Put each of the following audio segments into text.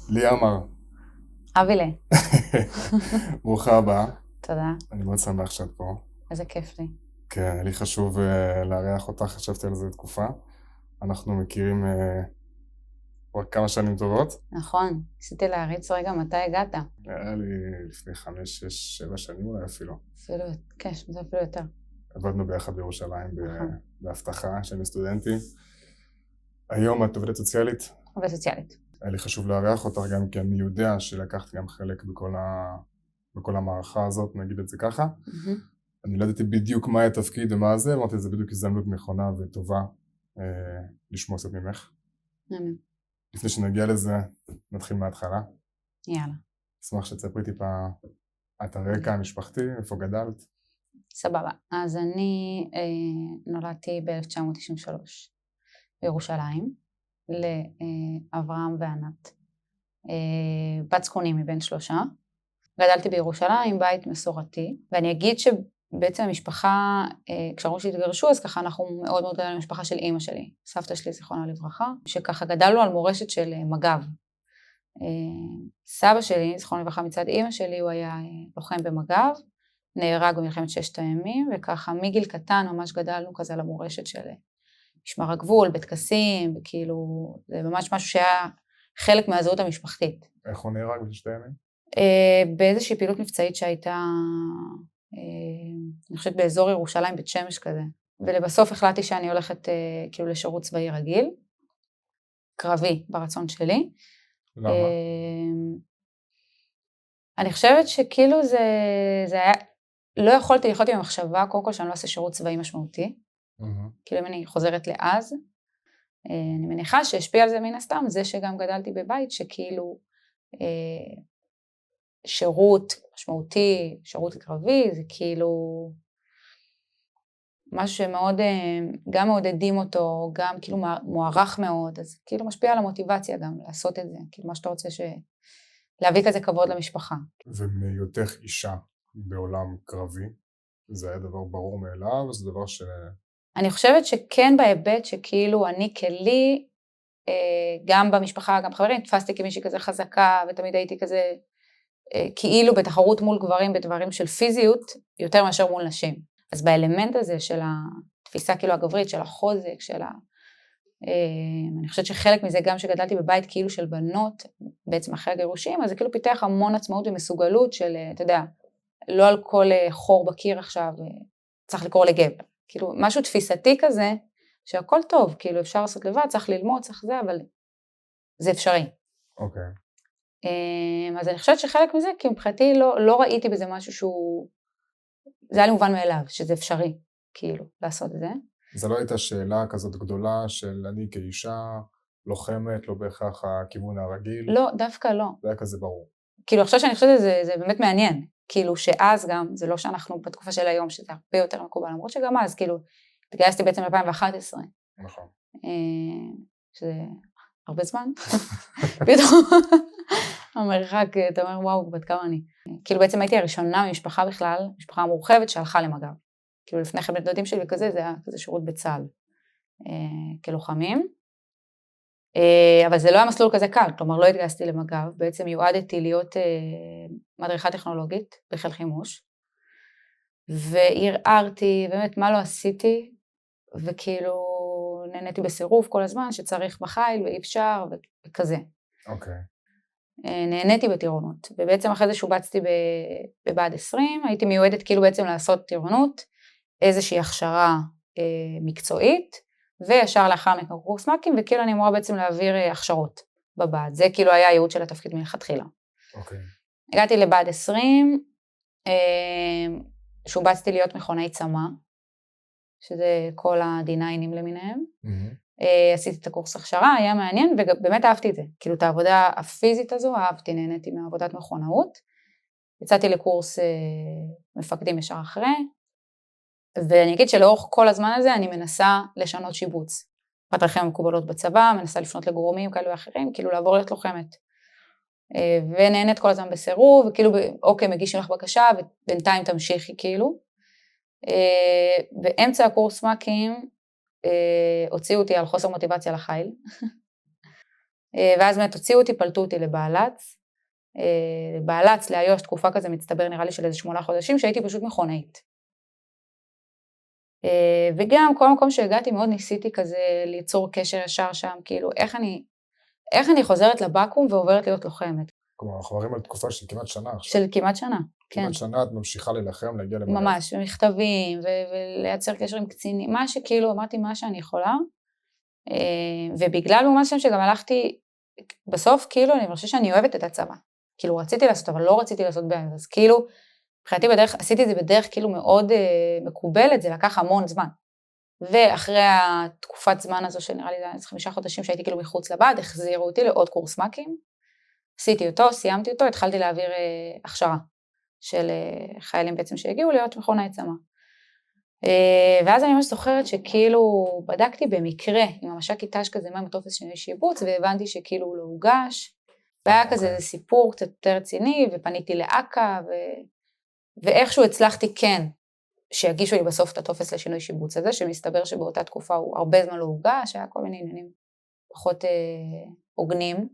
לי אמר. אבילה. ברוכה הבאה. תודה. אני מאוד שמח שאת פה. איזה כיף לי. כן, לי חשוב לארח אותך, חשבתי על זה תקופה. אנחנו מכירים כבר כמה שנים טובות. נכון, ניסיתי להריץ רגע מתי הגעת. היה לי לפני 5, 6, 7 שנים אולי אפילו. אפילו, כן, זה אפילו יותר. עבדנו ביחד בירושלים נכון. בהבטחה שאני סטודנטי. היום את עובדת סוציאלית. עובדת סוציאלית. היה לי חשוב לארח אותך גם כי אני יודע שלקחת גם חלק בכל המערכה הזאת, נגיד את זה ככה. אני לא ידעתי בדיוק מה התפקיד ומה זה, אמרתי זה בדיוק הזדמנות נכונה וטובה לשמוע קצת ממך. לפני שנגיע לזה, נתחיל מההתחלה. יאללה. אשמח שתספרי טיפה את הרקע המשפחתי, איפה גדלת. סבבה. אז אני נולדתי ב-1993 בירושלים, לאברהם וענת. בת זקונים מבין 3. גדלתי בירושלים, בית מסורתי, ואני אגיד שבעצם המשפחה, כשאמרו שהתגרשו, אז ככה אנחנו מאוד מאוד גדלנו למשפחה של אימא שלי, סבתא שלי זיכרונה לברכה, שככה גדלנו על מורשת של מג"ב. סבא שלי, זיכרונה לברכה מצד אימא שלי, הוא היה לוחם במג"ב, נהרג במלחמת 6 הימים, וככה מגיל קטן ממש גדלנו כזה על המורשת של משמר הגבול, בטקסים, וכאילו, זה ממש משהו שהיה חלק מהזהות המשפחתית. איך הוא נהרג ב6 הימים? באיזושהי פעילות מבצעית שהייתה, אני חושבת באזור ירושלים, בית שמש כזה, ולבסוף החלטתי שאני הולכת כאילו לשירות צבאי רגיל, קרבי ברצון שלי. למה? אני חושבת שכאילו זה היה, לא יכולתי עם המחשבה, קודם כל שאני לא אעשה שירות צבאי משמעותי, כאילו אם אני חוזרת לאז, אני מניחה שהשפיע על זה מן הסתם, זה שגם גדלתי בבית שכאילו שירות משמעותי, שירות קרבי, זה כאילו משהו שמאוד, גם מעודדים אותו, גם כאילו מוערך מאוד, אז כאילו משפיע על המוטיבציה גם לעשות את זה, כאילו מה שאתה רוצה להביא כזה כבוד למשפחה. ומהיותך אישה בעולם קרבי, זה היה דבר ברור מאליו, זה דבר אני חושבת שכן בהיבט שכאילו אני כלי, גם במשפחה, גם בחברים, תפסתי כמישהי כזה חזקה, ותמיד הייתי כזה, כאילו בתחרות מול גברים, בדברים של פיזיות, יותר מאשר מול נשים. אז באלמנט הזה של התפיסה כאילו הגברית, של החוזק, אני חושבת שחלק מזה גם שגדלתי בבית כאילו של בנות, בעצם אחרי הגירושים, אז זה כאילו פיתח המון עצמאות ומסוגלות של, אתה יודע, לא על כל חור בקיר עכשיו, צריך לקרוא לגבר. כאילו משהו תפיסתי כזה, שהכל טוב, כאילו אפשר לעשות לבד, צריך ללמוד, צריך זה, אבל זה אפשרי. אוקיי. אז אני חושבת שחלק מזה, כי מבחינתי לא ראיתי בזה משהו שהוא, זה היה לי מובן מאליו, שזה אפשרי, כאילו, לעשות את זה. זה לא הייתה שאלה כזאת גדולה של אני כאישה לוחמת, לא בהכרח הכיוון הרגיל? לא, דווקא לא. זה היה כזה ברור. כאילו, עכשיו שאני חושבת זה באמת מעניין, כאילו שאז גם, זה לא שאנחנו בתקופה של היום, שזה הרבה יותר מקובל, למרות שגם אז, כאילו, התגייסתי בעצם 2011. נכון. שזה הרבה זמן. פתאום, המרחק, אתה אומר, וואו, בת כמה אני. כאילו בעצם הייתי הראשונה ממשפחה בכלל, משפחה מורחבת שהלכה למג"ב. כאילו לפני כן בן דודים שלי וכזה, זה היה כזה שירות בצה"ל, כלוחמים. אבל זה לא היה מסלול כזה קל, כלומר לא התגייסתי למג"ב, בעצם יועדתי להיות מדריכה טכנולוגית בחיל חימוש, וערערתי, באמת מה לא עשיתי, וכאילו נהניתי בסירוב כל הזמן שצריך בחיל ואי אפשר וכזה. אוקיי. נהניתי בטירונות, ובעצם אחרי זה שובצתי בבה"ד 20, הייתי מיועדת כאילו בעצם לעשות טירונות, איזושהי הכשרה מקצועית, וישר לאחר מכן קורס מ"כים, וכאילו אני אמורה בעצם להעביר הכשרות בבה"ד, זה כאילו היה הייעוד של התפקיד מלכתחילה. אוקיי. הגעתי לבה"ד 20, שובצתי להיות מכונאי צמ"ה, שזה כל ה-D9 למיניהם, עשיתי את הקורס הכשרה, היה מעניין, ובאמת אהבתי את זה, כאילו את העבודה הפיזית הזו, אהבתי, נהניתי מהעבודת מכונאות, יצאתי לקורס מפקדים ישר אחרי, ואני אגיד שלאורך כל הזמן הזה אני מנסה לשנות שיבוץ, בדרכים המקובלות בצבא, מנסה לפנות לגורמים כאלו ואחרים, כאילו לעבור להיות לוחמת, ונהנית כל הזמן בסירוב, וכאילו אוקיי מגישים לך בקשה, ובינתיים תמשיכי כאילו, באמצע הקורס מ"כים, הוציאו אותי על חוסר מוטיבציה לחיל, ואז באמת הוציאו אותי, פלטו אותי לבעלץ, בעלץ לאיו"ש תקופה כזה מצטבר נראה לי של איזה 8 חודשים, שהייתי פשוט מכונאית. וגם כל מקום שהגעתי מאוד ניסיתי כזה ליצור קשר ישר שם, כאילו איך אני חוזרת לבקו"ם ועוברת להיות לוחמת. כלומר, אנחנו מדברים על תקופה של כמעט שנה עכשיו. של כמעט שנה, כן. כמעט שנה את ממשיכה להילחם, להגיע למג"ב. ממש, במכתבים, ולייצר קשר עם קצינים, מה שכאילו, אמרתי מה שאני יכולה, ובגלל ממש שגם הלכתי, בסוף כאילו אני חושבת שאני אוהבת את הצבא, כאילו רציתי לעשות, אבל לא רציתי לעשות בעיה, אז כאילו, מבחינתי בדרך, עשיתי את זה בדרך כאילו מאוד מקובלת, זה לקח המון זמן, ואחרי התקופת זמן הזו שנראה לי 5 חודשים שהייתי כאילו מחוץ לבד, החזירו אותי לעוד קורס מ"כים, עשיתי אותו, סיימתי אותו, התחלתי להעביר הכשרה של חיילים בעצם שהגיעו להיות מכונאי צמ"ה. ואז אני ממש זוכרת שכאילו בדקתי במקרה עם המש"קית ת"ש כזה מה עם הטופס שינוי שיבוץ, והבנתי שכאילו הוא לא הוגש, והיה כזה איזה סיפור קצת יותר רציני, ופניתי לאכ"א, ואיכשהו הצלחתי כן, שיגישו לי בסוף את הטופס לשינוי שיבוץ הזה, שמסתבר שבאותה תקופה הוא הרבה זמן לא הוגש, היה כל מיני עניינים פחות הוגנים.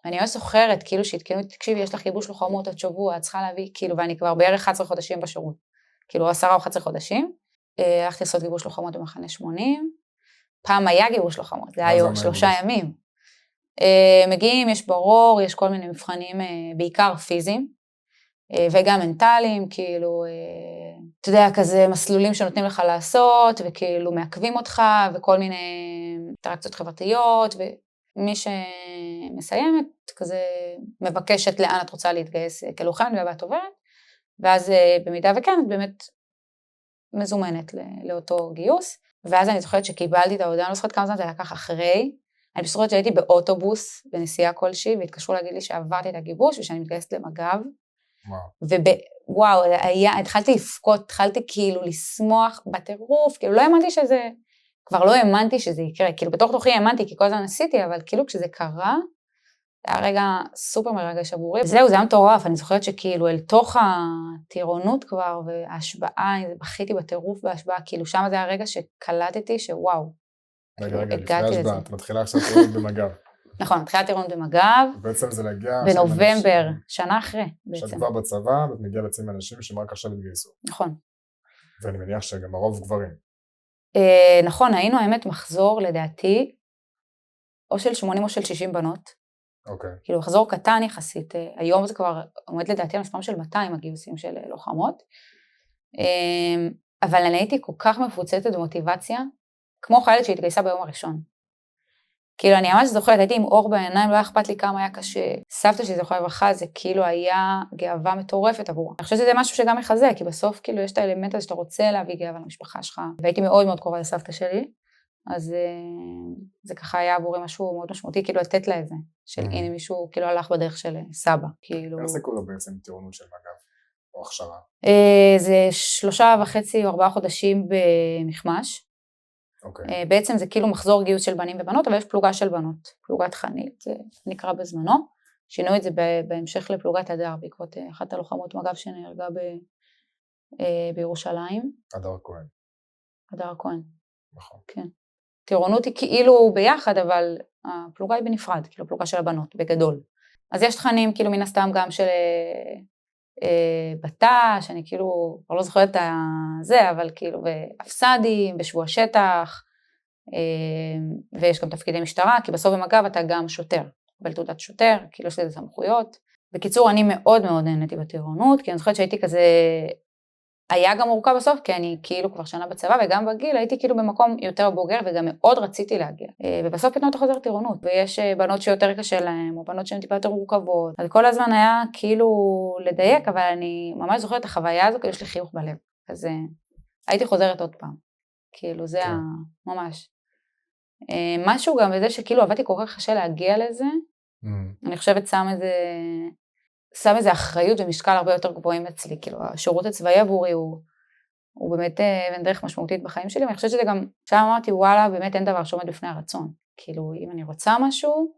אני ממש זוכרת, כאילו שהתקנו אותי, תקשיבי, יש לך גיבוש לוחמות עד שבוע, את צריכה להביא, כאילו, ואני כבר בערך 11 חודשים בשירות, כאילו 10 או 11 חודשים, הלכתי לעשות גיבוש לוחמות במחנה 80, פעם היה גיבוש לוחמות, זה היה 3 ימים. מגיעים, יש ברור, יש כל מיני מבחנים, בעיקר פיזיים, וגם מנטליים, כאילו, אתה יודע, כזה מסלולים שנותנים לך לעשות, וכאילו מעכבים אותך, וכל מיני אינטראקציות חברתיות, ומי שמסיימת, כזה מבקשת לאן את רוצה להתגייס כלוחמת, ואת עוברת, ואז במידה וכן, את באמת מזומנת לאותו גיוס, ואז אני זוכרת שקיבלתי את ההודעה, אני לא זוכרת כמה זמן זה לקח אחרי, אני זוכרת שהייתי באוטובוס, בנסיעה כלשהי, והתקשרו להגיד לי שעברתי את הגיבוש, ושאני מתגייסת למג"ב, וואו, התחלתי לפקות, התחלתי כאילו לשמוח בטירוף, כאילו לא האמנתי שזה, כבר לא האמנתי שזה יקרה, כאילו בתוך תוכי האמנתי, כי כל הזמן עשיתי, אבל כאילו כשזה קרה, זה היה רגע סופר מרגש עבורי, וזהו, זה היה מטורף, אני זוכרת שכאילו אל תוך הטירונות כבר, וההשבעה, בכיתי בטירוף בהשבעה, כאילו שם זה היה רגע שקלטתי שוואו, רגע, לפני ההשבעה, את מתחילה עכשיו טירונות במג"ב. נכון, מתחילה טירונות במג"ב, בעצם זה להגיע... בנובמבר, שנה אחרי בעצם. שאת כבר בצבא, ואת מגיעה בעצם אנשים שרק עכשיו התגייסו. נכון. ואני מניח שגם הרוב גברים. נכון, היינו האמת מחזור לדעתי, או של 80 או של 60 בנות. אוקיי. כאילו מחזור קטן יחסית, היום זה כבר עומד לדעתי על מספר של 200 הגיוסים של לוחמות, אבל אני הייתי כל כך מפוצצת במוטיבציה, כמו חיילת שהתגייסה ביום הראשון. כאילו אני ממש זוכרת, הייתי עם אור בעיניים, לא היה אכפת לי כמה היה קשה, סבתא שלי זוכרת לברכה, זה כאילו היה גאווה מטורפת עבורה. אני חושבת שזה משהו שגם מחזק, כי בסוף כאילו יש את האלמנט הזה שאתה רוצה להביא גאווה למשפחה שלך, והייתי מאוד מאוד קרובה לסבתא שלי, אז זה ככה היה עבורי משהו מאוד משמעותי, כאילו לתת לה את זה, של הנה מישהו כאילו הלך בדרך של סבא, כאילו. איך זה קורה בעצם טירונות של מג"ב, או הכשרה? זה 3.5 או 4 חודשים במחמש. אוקיי. בעצם זה כאילו מחזור גיוס של בנים ובנות, אבל יש פלוגה של בנות, פלוגת חנית, זה נקרא בזמנו, שינו את זה בהמשך לפלוגת הדר, בעקבות אחת הלוחמות מג"ב שנהרגה בירושלים. הדר כהן. הדר כהן. נכון. כן. טירונות היא כאילו ביחד, אבל הפלוגה היא בנפרד, כאילו פלוגה של הבנות, בגדול. אז יש תכנים כאילו מן הסתם גם של בתא, שאני כאילו, כבר לא זוכרת את זה, אבל כאילו באפסדים, בשבוע שטח, ויש גם תפקידי משטרה, כי בסוף במג"ב אתה גם שוטר, קבל תעודת שוטר, כאילו יש לזה סמכויות. בקיצור, אני מאוד מאוד נהניתי בטירונות, כי אני זוכרת שהייתי כזה, היה גם מורכב בסוף, כי אני כאילו כבר שנה בצבא, וגם בגיל הייתי כאילו במקום יותר בוגר, וגם מאוד רציתי להגיע. ובסוף פתאום אתה חוזר טירונות, ויש בנות שיותר קשה להן, או בנות שהן טיפה יותר מורכבות. אז כל הזמן היה כאילו לדייק, אבל אני ממש זוכרת את החוויה הזו, כי יש לי חיוך בלב. אז הייתי חוזרת עוד פעם. כאילו זה ממש. משהו גם בזה שכאילו עבדתי כל כך קשה להגיע לזה, אני חושבת שם איזה אחריות ומשקל הרבה יותר גבוהים אצלי, כאילו השירות הצבאי עבורי הוא באמת אבן דרך משמעותית בחיים שלי, ואני חושבת שזה גם, שם אמרתי וואלה, באמת אין דבר שעומד בפני הרצון, כאילו אם אני רוצה משהו,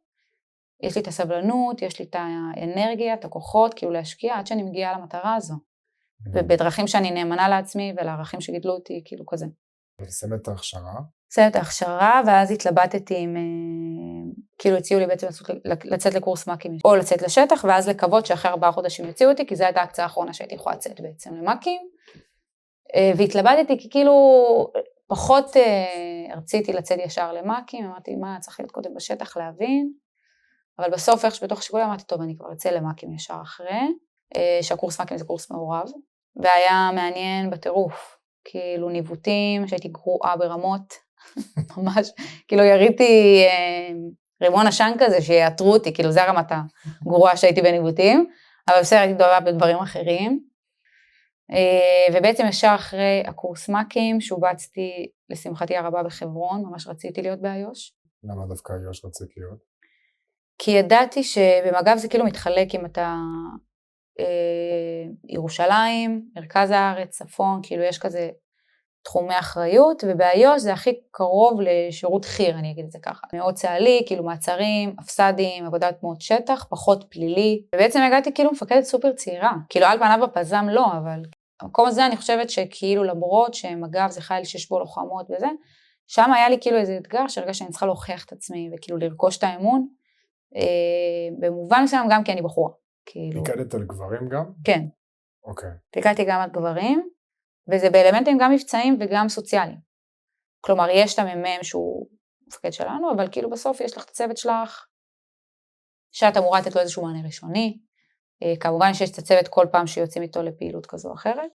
יש לי את הסבלנות, יש לי את האנרגיה, את הכוחות, כאילו להשקיע עד שאני מגיעה למטרה הזו, ובדרכים שאני נאמנה לעצמי ולערכים שגידלו אותי, כאילו כזה. וסיימת את ההכשרה? סיימת את ההכשרה, ואז התלבטתי עם כאילו הציעו לי בעצם לצאת לקורס מקים, או לצאת לשטח, ואז לקוות שאחרי 4 חודשים יציעו אותי, כי זו הייתה ההקצאה האחרונה שהייתי יכולה לצאת בעצם למקים, והתלבטתי כי כאילו פחות רציתי לצאת ישר למקים, אמרתי מה צריך להיות קודם בשטח להבין, אבל בסוף איך שבתוך השיקולים אמרתי טוב אני כבר אצא למקים ישר אחרי, שהקורס מקים זה קורס מעורב, והיה מעניין בטירוף, כאילו ניווטים שהייתי גרועה ברמות, ממש, כאילו יריתי רימון עשן כזה שיעתרו אותי, כאילו זה הרמת הגרועה שהייתי בניווטים, אבל בסדר הייתי דומה בדברים אחרים, ובעצם ישר אחרי הקורס מקים, שובצתי לשמחתי הרבה בחברון, ממש רציתי להיות באיו"ש. למה דווקא איו"ש רצית להיות? כי ידעתי שבמג"ב זה כאילו מתחלק אם אתה ירושלים, מרכז הארץ, צפון, כאילו יש כזה תחומי אחריות, ובאיו"ש זה הכי קרוב לשירות חי"ר, אני אגיד את זה ככה. מאוד צה"לי, כאילו מעצרים, אפס"דים, עבודת מאוד שטח, פחות פלילי, ובעצם הגעתי כאילו מפקדת סופר צעירה, כאילו על פניו בפז"ם לא, אבל המקום הזה אני חושבת שכאילו למרות שמג"ב זה חייל שיש בו לוחמות וזה, שם היה לי כאילו איזה אתגר שהרגע שאני צריכה להוכיח את עצמי, וכאילו לרכוש את האמון, במובן מסוים גם כי אני בחורה. פיקדת על גברים גם? כן. אוקיי. פיקדתי גם על גברים, וזה באלמנטים גם מבצעיים וגם סוציאליים. כלומר, יש את המ"מ שהוא מפקד שלנו, אבל כאילו בסוף יש לך את הצוות שלך, שאת אמורה לתת לו איזשהו מענה ראשוני, כמובן שיש את הצוות כל פעם שיוצאים איתו לפעילות כזו או אחרת,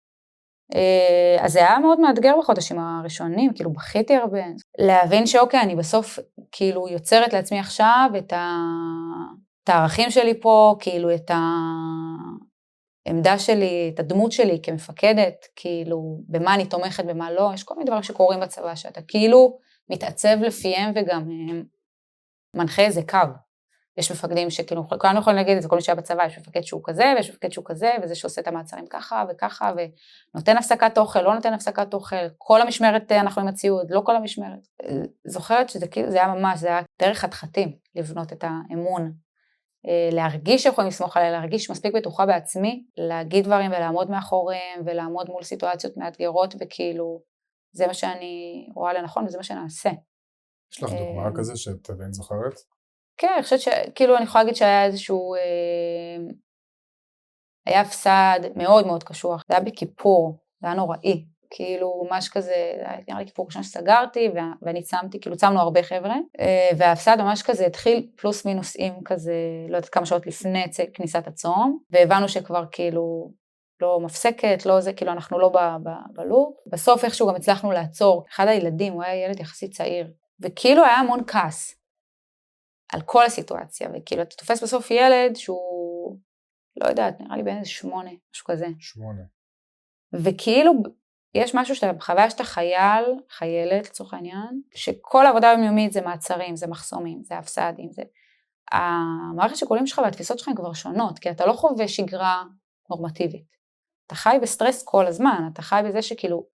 אז זה היה מאוד מאתגר בחודשים הראשונים, כאילו בכיתי הרבה, להבין שאוקיי, אני בסוף כאילו יוצרת לעצמי עכשיו את הערכים שלי פה, כאילו את העמדה שלי, את הדמות שלי כמפקדת, כאילו במה אני תומכת, במה לא, יש כל מיני דברים שקורים בצבא, שאתה כאילו מתעצב לפיהם וגם מנחה איזה קו. יש מפקדים שכאילו, כולנו יכולים להגיד את זה, כל מי שהיה בצבא, יש מפקד שהוא כזה, ויש מפקד שהוא כזה, וזה שעושה את המעצרים ככה וככה, ונותן הפסקת אוכל, לא נותן הפסקת אוכל, כל המשמרת אנחנו עם הציוד, לא כל המשמרת. זוכרת שזה כאילו, זה היה ממש, זה היה דרך חתחתים, לבנות את האמון, להרגיש שיכולים לסמוך עליי, להרגיש מספיק בטוחה בעצמי, להגיד דברים ולעמוד מאחוריהם, ולעמוד מול סיטואציות מאתגרות, וכאילו, זה מה שאני רואה לנכון, וזה מה שנעשה. יש לך דוגמה כזה שאת עדיין זוכרת? כן, אני חושבת שכאילו אני יכולה להגיד שהיה איזשהו, היה הפסד מאוד מאוד קשוח, זה היה בכיפור, זה היה נוראי, כאילו ממש כזה, נראה לי כיפור ראשון שסגרתי, ואני צמתי, כאילו צמנו הרבה חבר'ה, וההפסד ממש כזה התחיל פלוס מינוסים כזה, לא יודעת כמה שעות לפני כניסת הצום, והבנו שכבר כאילו לא מפסקת, לא זה, כאילו אנחנו לא בלופ, בסוף איכשהו גם הצלחנו לעצור, אחד הילדים, הוא היה ילד יחסית צעיר, וכאילו היה המון כעס, על כל הסיטואציה, וכאילו אתה תופס בסוף ילד שהוא, לא יודעת, נראה לי בין איזה 8, משהו כזה. 8. וכאילו, יש משהו בחוויה שאתה חייל, חיילת לצורך העניין, שכל העבודה היומיומית זה מעצרים, זה מחסומים, זה הפסדים, זה... המערכת שיקולים שלך והתפיסות שלך הן כבר שונות, כי אתה לא חווה שגרה נורמטיבית. אתה חי בסטרס כל הזמן, אתה חי בזה שכאילו,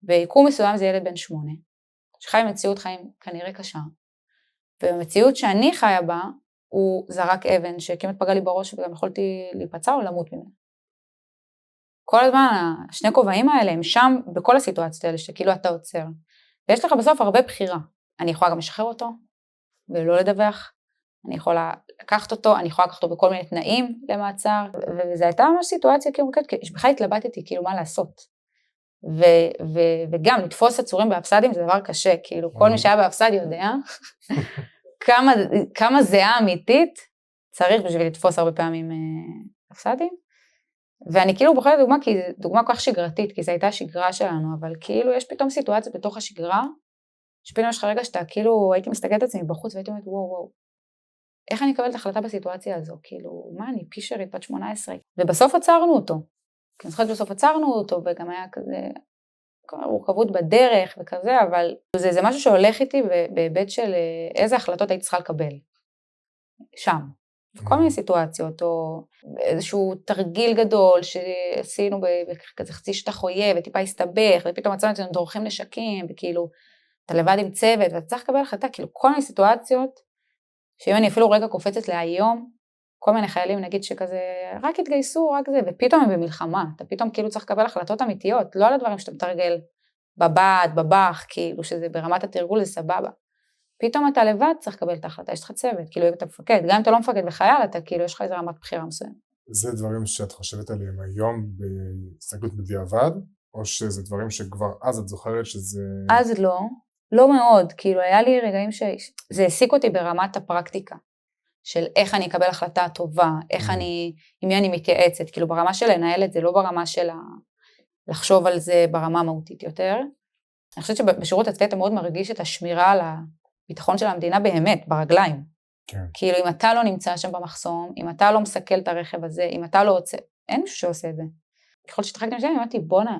ביקום מסוים זה ילד בן 8, שחי מציאות חיים כנראה קשה. ובמציאות שאני חיה בה, הוא זרק אבן שכמעט פגע לי בראש וגם יכולתי להיפצע או למות ממנו. כל הזמן, השני כובעים האלה הם שם בכל הסיטואציות האלה שכאילו אתה עוצר. ויש לך בסוף הרבה בחירה. אני יכולה גם לשחרר אותו ולא לדווח. אני יכולה לקחת אותו, אני יכולה לקחת אותו בכל מיני תנאים למעצר. וזו הייתה ממש סיטואציה כאילו, בכלל התלבטתי כאילו מה לעשות. וגם לתפוס עצורים באפסדים זה דבר קשה, כאילו כל מי שהיה באפסד יודע כמה זהה אמיתית צריך בשביל לתפוס הרבה פעמים אפסדים, ואני כאילו בוחרת דוגמה, כי זו דוגמה כל כך שגרתית, כי זו הייתה שגרה שלנו, אבל כאילו יש פתאום סיטואציה בתוך השגרה, שפתאום יש לך רגע שאתה כאילו, הייתי מסתכלת את עצמי בחוץ והייתי אומרת וואו, איך אני אקבל את החלטה בסיטואציה הזו, כאילו מה אני פישרית בת 18, ובסוף עצרנו אותו, כי אני זוכרת בסוף עצרנו אותו, וגם היה כזה מורכבות בדרך וכזה, אבל זה משהו שהולך איתי בהיבט של איזה החלטות הייתי צריכה לקבל שם, בכל מיני סיטואציות, או איזשהו תרגיל גדול שעשינו בכזה חצי שטח אויב, וטיפה הסתבך, ופתאום מצאנו את זה דורכים נשקים, וכאילו אתה לבד עם צוות, ואתה צריך לקבל החלטה, כאילו כל מיני סיטואציות, שאם אני אפילו רגע קופצת להיום, כל מיני חיילים נגיד שכזה, רק התגייסו, רק זה, ופתאום הם במלחמה, אתה פתאום כאילו צריך לקבל החלטות אמיתיות, לא על הדברים שאתה מתרגל בבד, בבח, כאילו שזה ברמת התרגול זה סבבה. פתאום אתה לבד צריך לקבל את ההחלטה, יש לך צוות, כאילו אם אתה מפקד, גם אם אתה לא מפקד בחייל, אתה כאילו יש לך איזה רמת בחירה מסוימת. זה דברים שאת חושבת עליהם היום בהסתכלות בדיעבד, או שזה דברים שכבר אז את זוכרת שזה... אז לא מאוד, כאילו היה לי רגעים שזה העסיק אותי ברמת הפרקטיקה, של איך אני אקבל החלטה טובה, איך עם מי אני מתייעצת, כאילו ברמה של לנהל את זה, לא ברמה של לחשוב על זה ברמה מהותית יותר. אני חושבת שבשירות הצבאי אתה מאוד מרגיש את השמירה על הביטחון של המדינה באמת, ברגליים. כן. כאילו אם אתה לא נמצא שם במחסום, אם אתה לא מסכל את הרכב הזה, אם אתה לא רוצה, אין מישהו שעושה את זה. ככל שתחקתי משם, אמרתי בונה,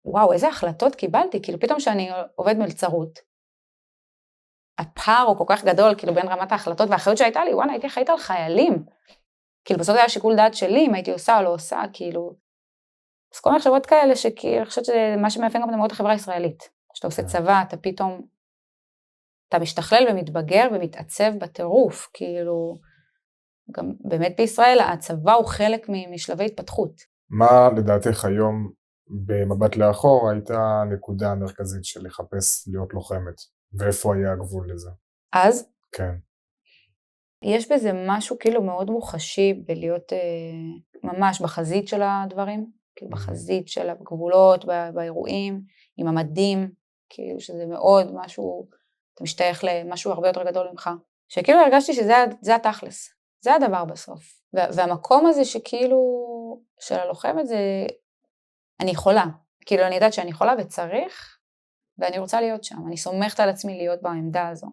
וואו, איזה החלטות קיבלתי, כאילו פתאום שאני עובד מלצרות, הפער הוא כל כך גדול, כאילו בין רמת ההחלטות והאחריות שהייתה לי, וואלה, הייתי אחראית על חיילים, כאילו בסוף היה שיקול דעת שלי, אם הייתי עושה או לא עושה, כאילו, אז כל מיני מחשבות כאלה, שכאילו, אני חושבת שזה מה שמאפיין גם מאוד החברה הישראלית, שאתה עושה צבא, אתה פתאום, אתה משתכלל ומתבגר ומתעצב בטירוף, כאילו, גם באמת בישראל, הצבא הוא חלק משלבי התפתחות. מה לדעתך היום, במבט לאחור, הייתה הנקודה המרכזית של לחפש להיות לוחמת, ואיפה היה הגבול לזה? אז? כן. יש בזה משהו כאילו מאוד מוחשי בלהיות ממש בחזית של הדברים, כאילו בחזית של הגבולות, באירועים, עם המדים, כאילו שזה מאוד משהו, אתה משתייך למשהו הרבה יותר גדול ממך, שכאילו הרגשתי שזה התכלס, זה הדבר בסוף, והמקום הזה שכאילו, של הלוחמת זה, אני יכולה, כאילו אני יודעת שאני יכולה וצריך, ואני רוצה להיות שם, אני סומכת על עצמי להיות בעמדה הזו,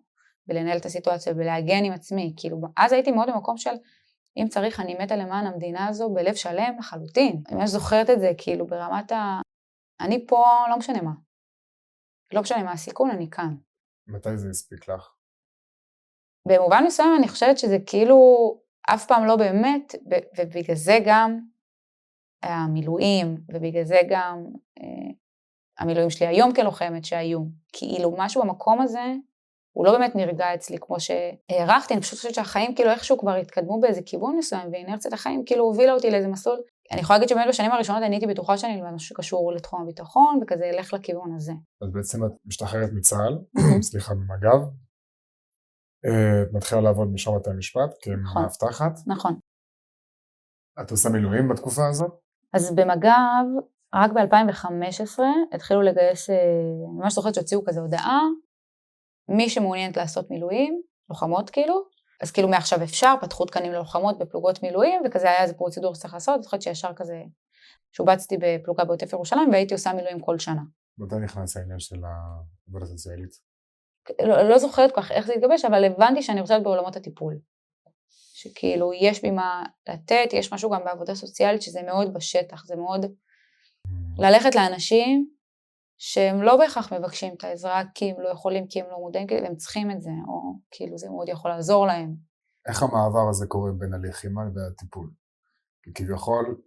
ולנהל את הסיטואציה, ולהגן עם עצמי, כאילו, אז הייתי מאוד במקום של, אם צריך, אני מתה למען המדינה הזו, בלב שלם לחלוטין. אני ממש זוכרת את זה, כאילו, ברמת אני פה, לא משנה מה. לא משנה מה הסיכון, אני כאן. מתי זה הספיק לך? במובן מסוים, אני חושבת שזה כאילו, אף פעם לא באמת, ובגלל זה גם, המילואים, ובגלל זה גם, המילואים שלי היום כלוחמת שהיו, כאילו, משהו במקום הזה, הוא לא באמת נרגע אצלי כמו שהערכתי, אני פשוט חושבת שהחיים כאילו איכשהו כבר התקדמו באיזה כיוון מסוים, ואינרציית החיים כאילו הובילה אותי לאיזה מסלול. אני יכולה להגיד שבאמת בשנים הראשונות אני הייתי בטוחה שאני אלמד משהו שקשור לתחום הביטחון, וכזה ילך לכיוון הזה. אז בעצם את משתחררת מצה"ל, סליחה, במג"ב, את מתחילה לעבוד משם בתי המשפט, כמאבטחת. נכון. את עושה מילואים בתקופה הזאת? אז במג"ב, רק ב-2015 התחילו לגייס, אני ממש זוכרת שהוציאו כזה הודעה, מי שמעוניינת לעשות מילואים, לוחמות כאילו, אז כאילו מעכשיו אפשר, פתחו תקנים ללוחמות בפלוגות מילואים, וכזה היה איזה פרוצדור שצריך לעשות, אני זוכרת שישר כזה, שובצתי בפלוגה בעוטף ירושלים, והייתי עושה מילואים כל שנה. מתי נכנס העניין של העבודה הסוציאלית? לא זוכרת כל כך איך זה התגבש, אבל הבנתי שאני רוצה להיות בעולמות הטיפול. שכאילו יש בי מה לתת, יש משהו גם בעבודה סוציאלית, שזה מאוד בשטח, זה מאוד ללכת לאנשים, שהם לא בהכרח מבקשים את העזרה כי הם לא יכולים, כי הם לא מודעים, כי הם צריכים את זה, או כאילו זה מאוד יכול לעזור להם. איך המעבר הזה קורה בין הלחימה לבין הטיפול? כי כביכול,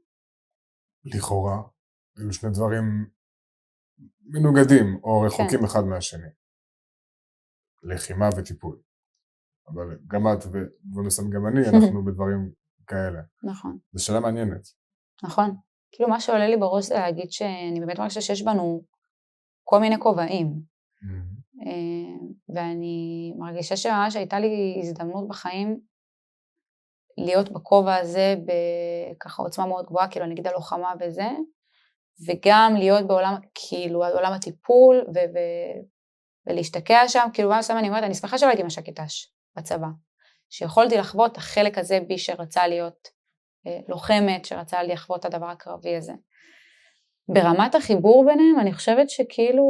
לכאורה, היו שני דברים מנוגדים או רחוקים אחד מהשני. לחימה וטיפול. אבל גם את ובנוסם גם אני, אנחנו בדברים כאלה. נכון. זו שאלה מעניינת. נכון. כאילו מה שעולה לי בראש זה להגיד שאני באמת מרגישה שיש בנו כל מיני כובעים. ואני מרגישה שממש הייתה לי הזדמנות בחיים להיות בכובע הזה בככה עוצמה מאוד גבוהה, כאילו אני אגיד הלוחמה וזה, וגם להיות בעולם, כאילו עולם הטיפול ולהשתקע שם, כאילו מה מסוים אני אומרת, אני שמחה שלא הייתי מש"קית ת"ש בצבא, שיכולתי לחוות החלק הזה בי שרצה להיות לוחמת, שרצה לחוות את הדבר הקרבי הזה. ברמת החיבור ביניהם, אני חושבת שכאילו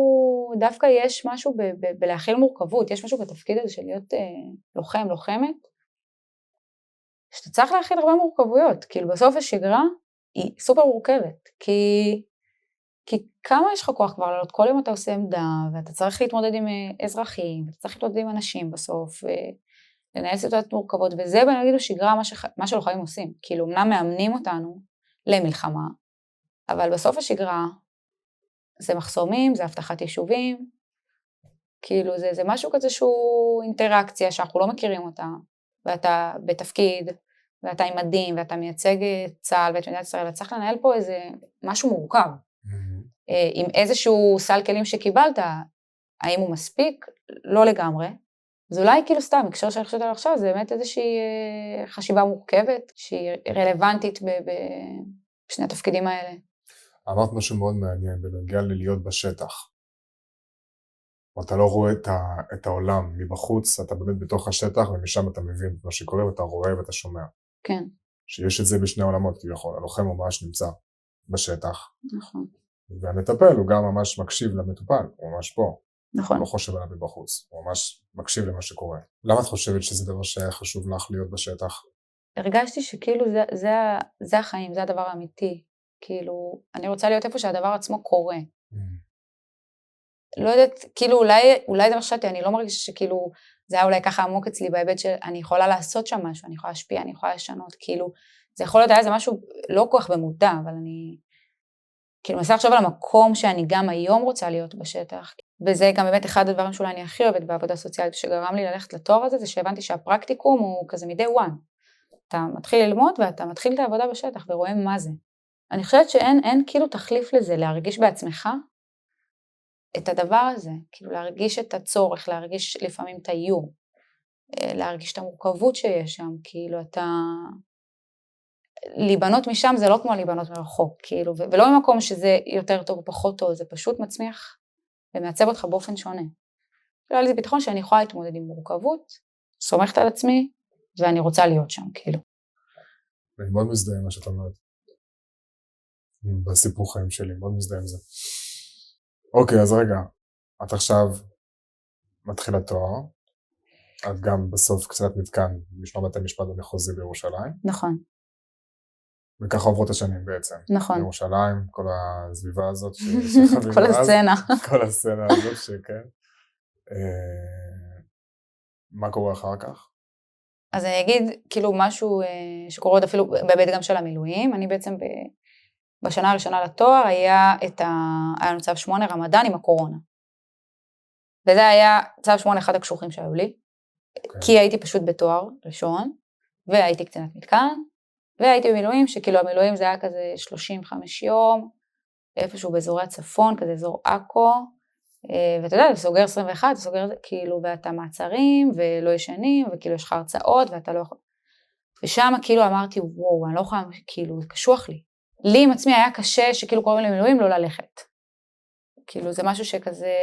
דווקא יש משהו בלהכיל מורכבות, יש משהו בתפקיד הזה של להיות לוחם, לוחמת, שאתה צריך להכיל הרבה מורכבויות, כאילו בסוף השגרה היא סופר מורכבת, כי כמה יש לך כוח כבר לעלות, כל יום אתה עושה עמדה, ואתה צריך להתמודד עם אזרחים, ואתה צריך להתמודד עם אנשים בסוף, לנהל סיטואציות מורכבות, וזה בנגיד בשגרה מה שלוחמים עושים, כאילו אמנם מאמנים אותנו למלחמה, אבל בסוף השגרה זה מחסומים, זה הבטחת יישובים, כאילו זה משהו כזה שהוא אינטראקציה שאנחנו לא מכירים אותה, ואתה בתפקיד, ואתה עם מדים, ואתה מייצג צה"ל ואת מדינת ישראל, וצריך לנהל פה איזה משהו מורכב, עם איזשהו סל כלים שקיבלת, האם הוא מספיק? לא לגמרי, אז אולי כאילו סתם, הקשר שאני חושבת על עכשיו, זה באמת איזושהי חשיבה מורכבת, שהיא רלוונטית בשני התפקידים האלה. אמרת משהו מאוד מעניין בנוגע ללהיות בשטח. אתה לא רואה את העולם מבחוץ, אתה באמת בתוך השטח, ומשם אתה מבין את מה שקורה, ואתה רואה ואתה שומע. כן. שיש את זה בשני עולמות, כביכול, הלוחם הוא ממש נמצא בשטח. נכון. והמטפל הוא גם ממש מקשיב למטופל, הוא ממש פה. נכון. הוא לא חושב עליו מבחוץ, הוא ממש מקשיב למה שקורה. למה את חושבת שזה דבר שהיה חשוב לך להיות בשטח? הרגשתי שכאילו זה החיים, זה הדבר האמיתי. כאילו, אני רוצה להיות איפה שהדבר עצמו קורה. לא יודעת, כאילו אולי זה מה שחשבתי, אני לא מרגישה שכאילו, זה היה אולי ככה עמוק אצלי בהיבט שאני יכולה לעשות שם משהו, אני יכולה להשפיע, אני יכולה לשנות, כאילו, זה יכול להיות היה איזה משהו לא כל כך במודע, אבל אני, כאילו, מנסה לחשוב על המקום שאני גם היום רוצה להיות בשטח, וזה גם באמת אחד הדברים שאולי אני הכי אוהבת בעבודה סוציאלית, שגרם לי ללכת לתואר הזה, זה שהבנתי שהפרקטיקום הוא כזה מדי וואן, אתה מתחיל ללמוד ואתה מתחיל את העבודה בשטח ורואה מה זה. אני חושבת שאין כאילו תחליף לזה, להרגיש בעצמך את הדבר הזה, כאילו להרגיש את הצורך, להרגיש לפעמים את האיום, להרגיש את המורכבות שיש שם, כאילו אתה, להיבנות משם זה לא כמו להיבנות מרחוק, כאילו, ולא ממקום שזה יותר טוב או פחות טוב, זה פשוט מצמיח ומעצב אותך באופן שונה. לא היה לי ביטחון שאני יכולה להתמודד עם מורכבות, סומכת על עצמי, ואני רוצה להיות שם, כאילו. אני מאוד מזדהה עם מה שאת אומרת. בסיפור חיים שלי, מאוד מזדהה עם זה. אוקיי, אז רגע, את עכשיו מתחילה תואר, את גם בסוף קצת מתקן משמר בתי משפט במחוזי בירושלים. נכון. וככה עוברות השנים בעצם. נכון. בירושלים, כל הסביבה הזאת. כל הסצנה. כל הסצנה הזאת שכן. מה קורה אחר כך? אז אני אגיד כאילו משהו שקורה עוד אפילו בהיבט גם של המילואים, אני בעצם בשנה הראשונה לתואר היה לנו צו 8 רמדאן עם הקורונה. וזה היה צו 8 אחד הקשוחים שהיו לי, כי הייתי פשוט בתואר ראשון, והייתי קצינת מתקן, והייתי במילואים, שכאילו המילואים זה היה כזה 35 יום, איפשהו באזורי הצפון, כזה אזור עכו, ואתה יודע, אתה סוגר 21, אתה סוגר כאילו, ואתה מעצרים, ולא ישנים, וכאילו יש לך הרצאות, ואתה לא יכול... ושם כאילו אמרתי, וואו, אני לא יכולה, כאילו, זה קשוח לי. לי עם עצמי היה קשה שכאילו קוראים למילואים לא ללכת. כאילו זה משהו שכזה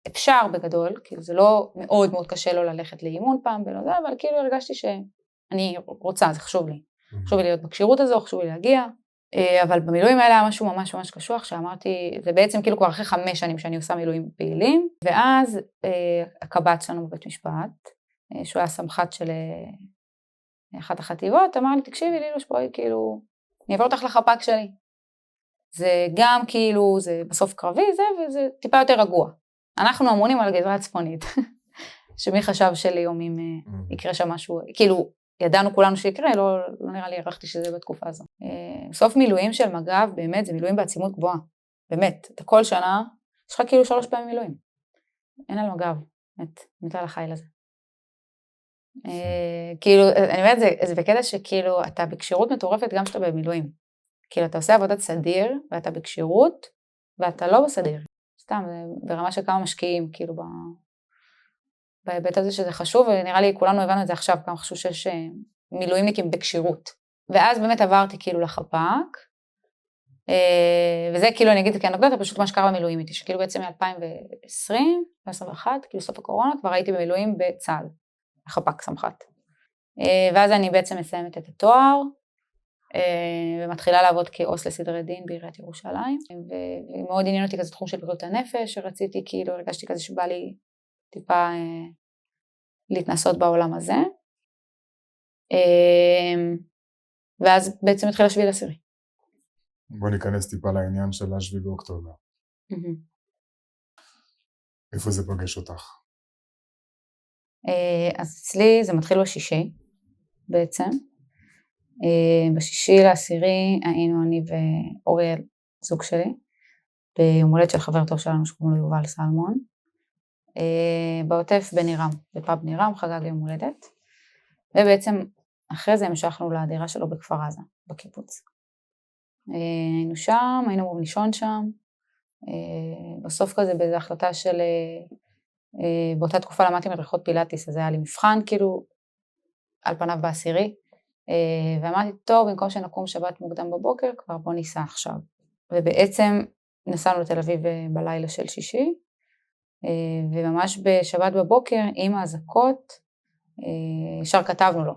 אפשר בגדול, כאילו זה לא מאוד מאוד קשה לא ללכת לאימון פעם ולא זה, אבל כאילו הרגשתי שאני רוצה, זה חשוב לי. חשוב לי להיות בקשירות הזו, חשוב לי להגיע, אבל במילואים האלה היה משהו ממש ממש קשוח, שאמרתי, זה בעצם כאילו כבר אחרי 5 שנים שאני עושה מילואים פעילים, ואז הקב"ט שלנו בבית משפט, שהוא היה סמח"ט של אחת החטיבות, אמר לי, תקשיבי לילוש, בואי כאילו, אני אעבור אותך לחפ"ק שלי. זה גם כאילו, זה בסוף קרבי, וזה טיפה יותר רגוע. אנחנו אמונים על הגזרה הצפונית, שמי חשב שליומים יקרה שם משהו, כאילו, ידענו כולנו שיקרה, לא נראה לי ערכתי שזה בתקופה הזו. סוף מילואים של מג"ב, באמת, זה מילואים בעצימות גבוהה. באמת, אתה כל שנה, יש לך כאילו 3 פעמים מילואים. אין על מג"ב, באמת, מת על החיל הזה. כאילו, אני אומרת, זה בקטע שכאילו, אתה בקשירות מטורפת גם שאתה במילואים. כאילו, אתה עושה עבודת סדיר, ואתה בקשירות, ואתה לא בסדיר. סתם, ברמה של כמה משקיעים, כאילו, בהיבט הזה שזה חשוב, ונראה לי כולנו הבנו את זה עכשיו, כמה חשוב שיש מילואימניקים בקשירות. ואז באמת עברתי כאילו לחפ"ק, וזה כאילו, אני אגיד כאנקדוטה, פשוט מה שקרה במילואים איתי, שכאילו בעצם מ-2020, 2021, כאילו סוף הקורונה, כבר הייתי במילואים בצה"ל, לחפ"ק סמח"ט. ואז אני בעצם מסיימת את התואר, ומתחילה לעבוד כעו"ס לסדרי דין בעיריית ירושלים, ומאוד עניין אותי כזה תחום של בריאות הנפש, שרציתי כאילו, הרגשתי כזה שבא לי טיפה להתנסות בעולם הזה, ואז בעצם התחיל 7/10. בוא ניכנס טיפה לעניין של 7 באוקטובר. איפה זה פגש אותך? אז אצלי זה מתחיל בשישי בעצם. ב6/10 היינו אני ואוריאל, זוג שלי, ביום הולדת של חבר טוב שלנו שקוראים לו יובל סלמון, בעוטף בנירם, בפאב נירם, חגג יום הולדת, ובעצם אחרי זה המשכנו לדירה שלו בכפר עזה, בקיבוץ. היינו שם, היינו לישון שם, בסוף כזה באיזו החלטה של באותה תקופה למדתי מדריכות פילאטיס, אז היה לי מבחן כאילו, על פניו בעשירי, ואמרתי, טוב, במקום שנקום שבת מוקדם בבוקר, כבר בוא ניסע עכשיו. ובעצם נסענו לתל אביב בלילה של שישי, וממש בשבת בבוקר, עם האזעקות, ישר כתבנו לו,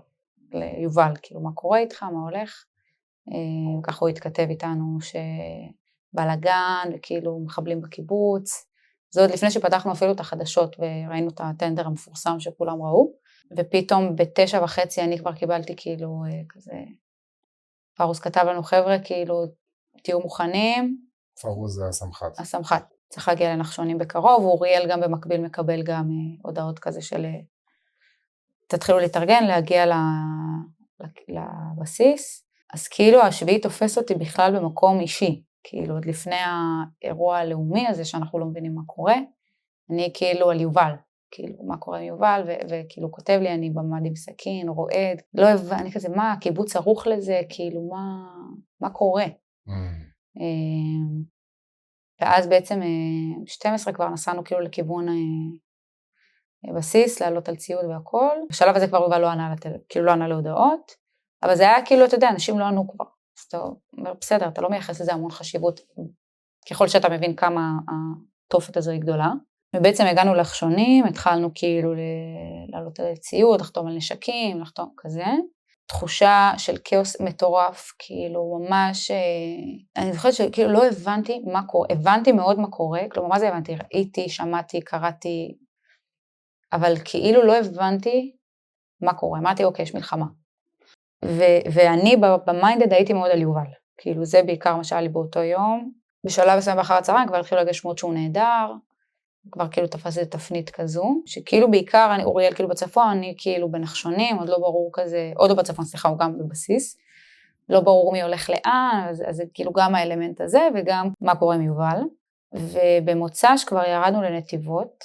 ליובל, כאילו מה קורה איתך, מה הולך, ככה הוא התכתב איתנו שבלגן, וכאילו מחבלים בקיבוץ, זה עוד לפני שפתחנו אפילו את החדשות, וראינו את הטנדר המפורסם שכולם ראו, ופתאום ב9:30 אני כבר קיבלתי כאילו כזה, פרוס כתב לנו חבר'ה, כאילו תהיו מוכנים. פרוס זה הסמח"ט. הסמח"ט, צריך להגיע לנחשונים בקרוב, ואוריאל גם במקביל מקבל גם הודעות כזה של תתחילו להתארגן, להגיע לבסיס, אז כאילו השביעי תופס אותי בכלל במקום אישי, כאילו עוד לפני האירוע הלאומי הזה שאנחנו לא מבינים מה קורה, אני כאילו על יובל, כאילו מה קורה עם יובל, וכאילו כותב לי אני במד עם סכין, רועד, לא הבנתי כזה מה, הקיבוץ ערוך לזה, כאילו מה קורה. ואז בעצם 12 כבר נסענו כאילו לכיוון בסיס, לעלות על ציוד והכל, בשלב הזה כבר יובל לא ענה, כאילו לא ענה להודעות, אבל זה היה כאילו, אתה יודע, אנשים לא ענו כבר, אז אתה אומר, בסדר, אתה לא מייחס לזה המון חשיבות, ככל שאתה מבין כמה התופת הזו היא גדולה, ובעצם הגענו לחשונים, התחלנו כאילו לעלות על ציוד, לחתום על נשקים, לחתום כזה, תחושה של כאוס מטורף, כאילו ממש, אני זוכרת שכאילו לא הבנתי מה קורה, הבנתי מאוד מה קורה, כלומר מה זה הבנתי, ראיתי, שמעתי, קראתי, אבל כאילו לא הבנתי מה קורה, אמרתי אוקיי, יש מלחמה, ואני במיינדד הייתי מאוד על יובל, כאילו זה בעיקר מה שהיה לי באותו יום, בשלב מסוים באחר הצהריים כבר התחילו להגיע שמות שהוא נהדר, כבר כאילו תפס את תפנית כזו, שכאילו בעיקר אוריאל כאילו בצפון, אני כאילו בנחשונים, עוד לא ברור כזה, עוד לא בצפון, סליחה, הוא גם בבסיס, לא ברור מי הולך לאן, אז כאילו גם האלמנט הזה, וגם מה קורה עם יובל, ובמוצ"ש כבר ירדנו לנתיבות,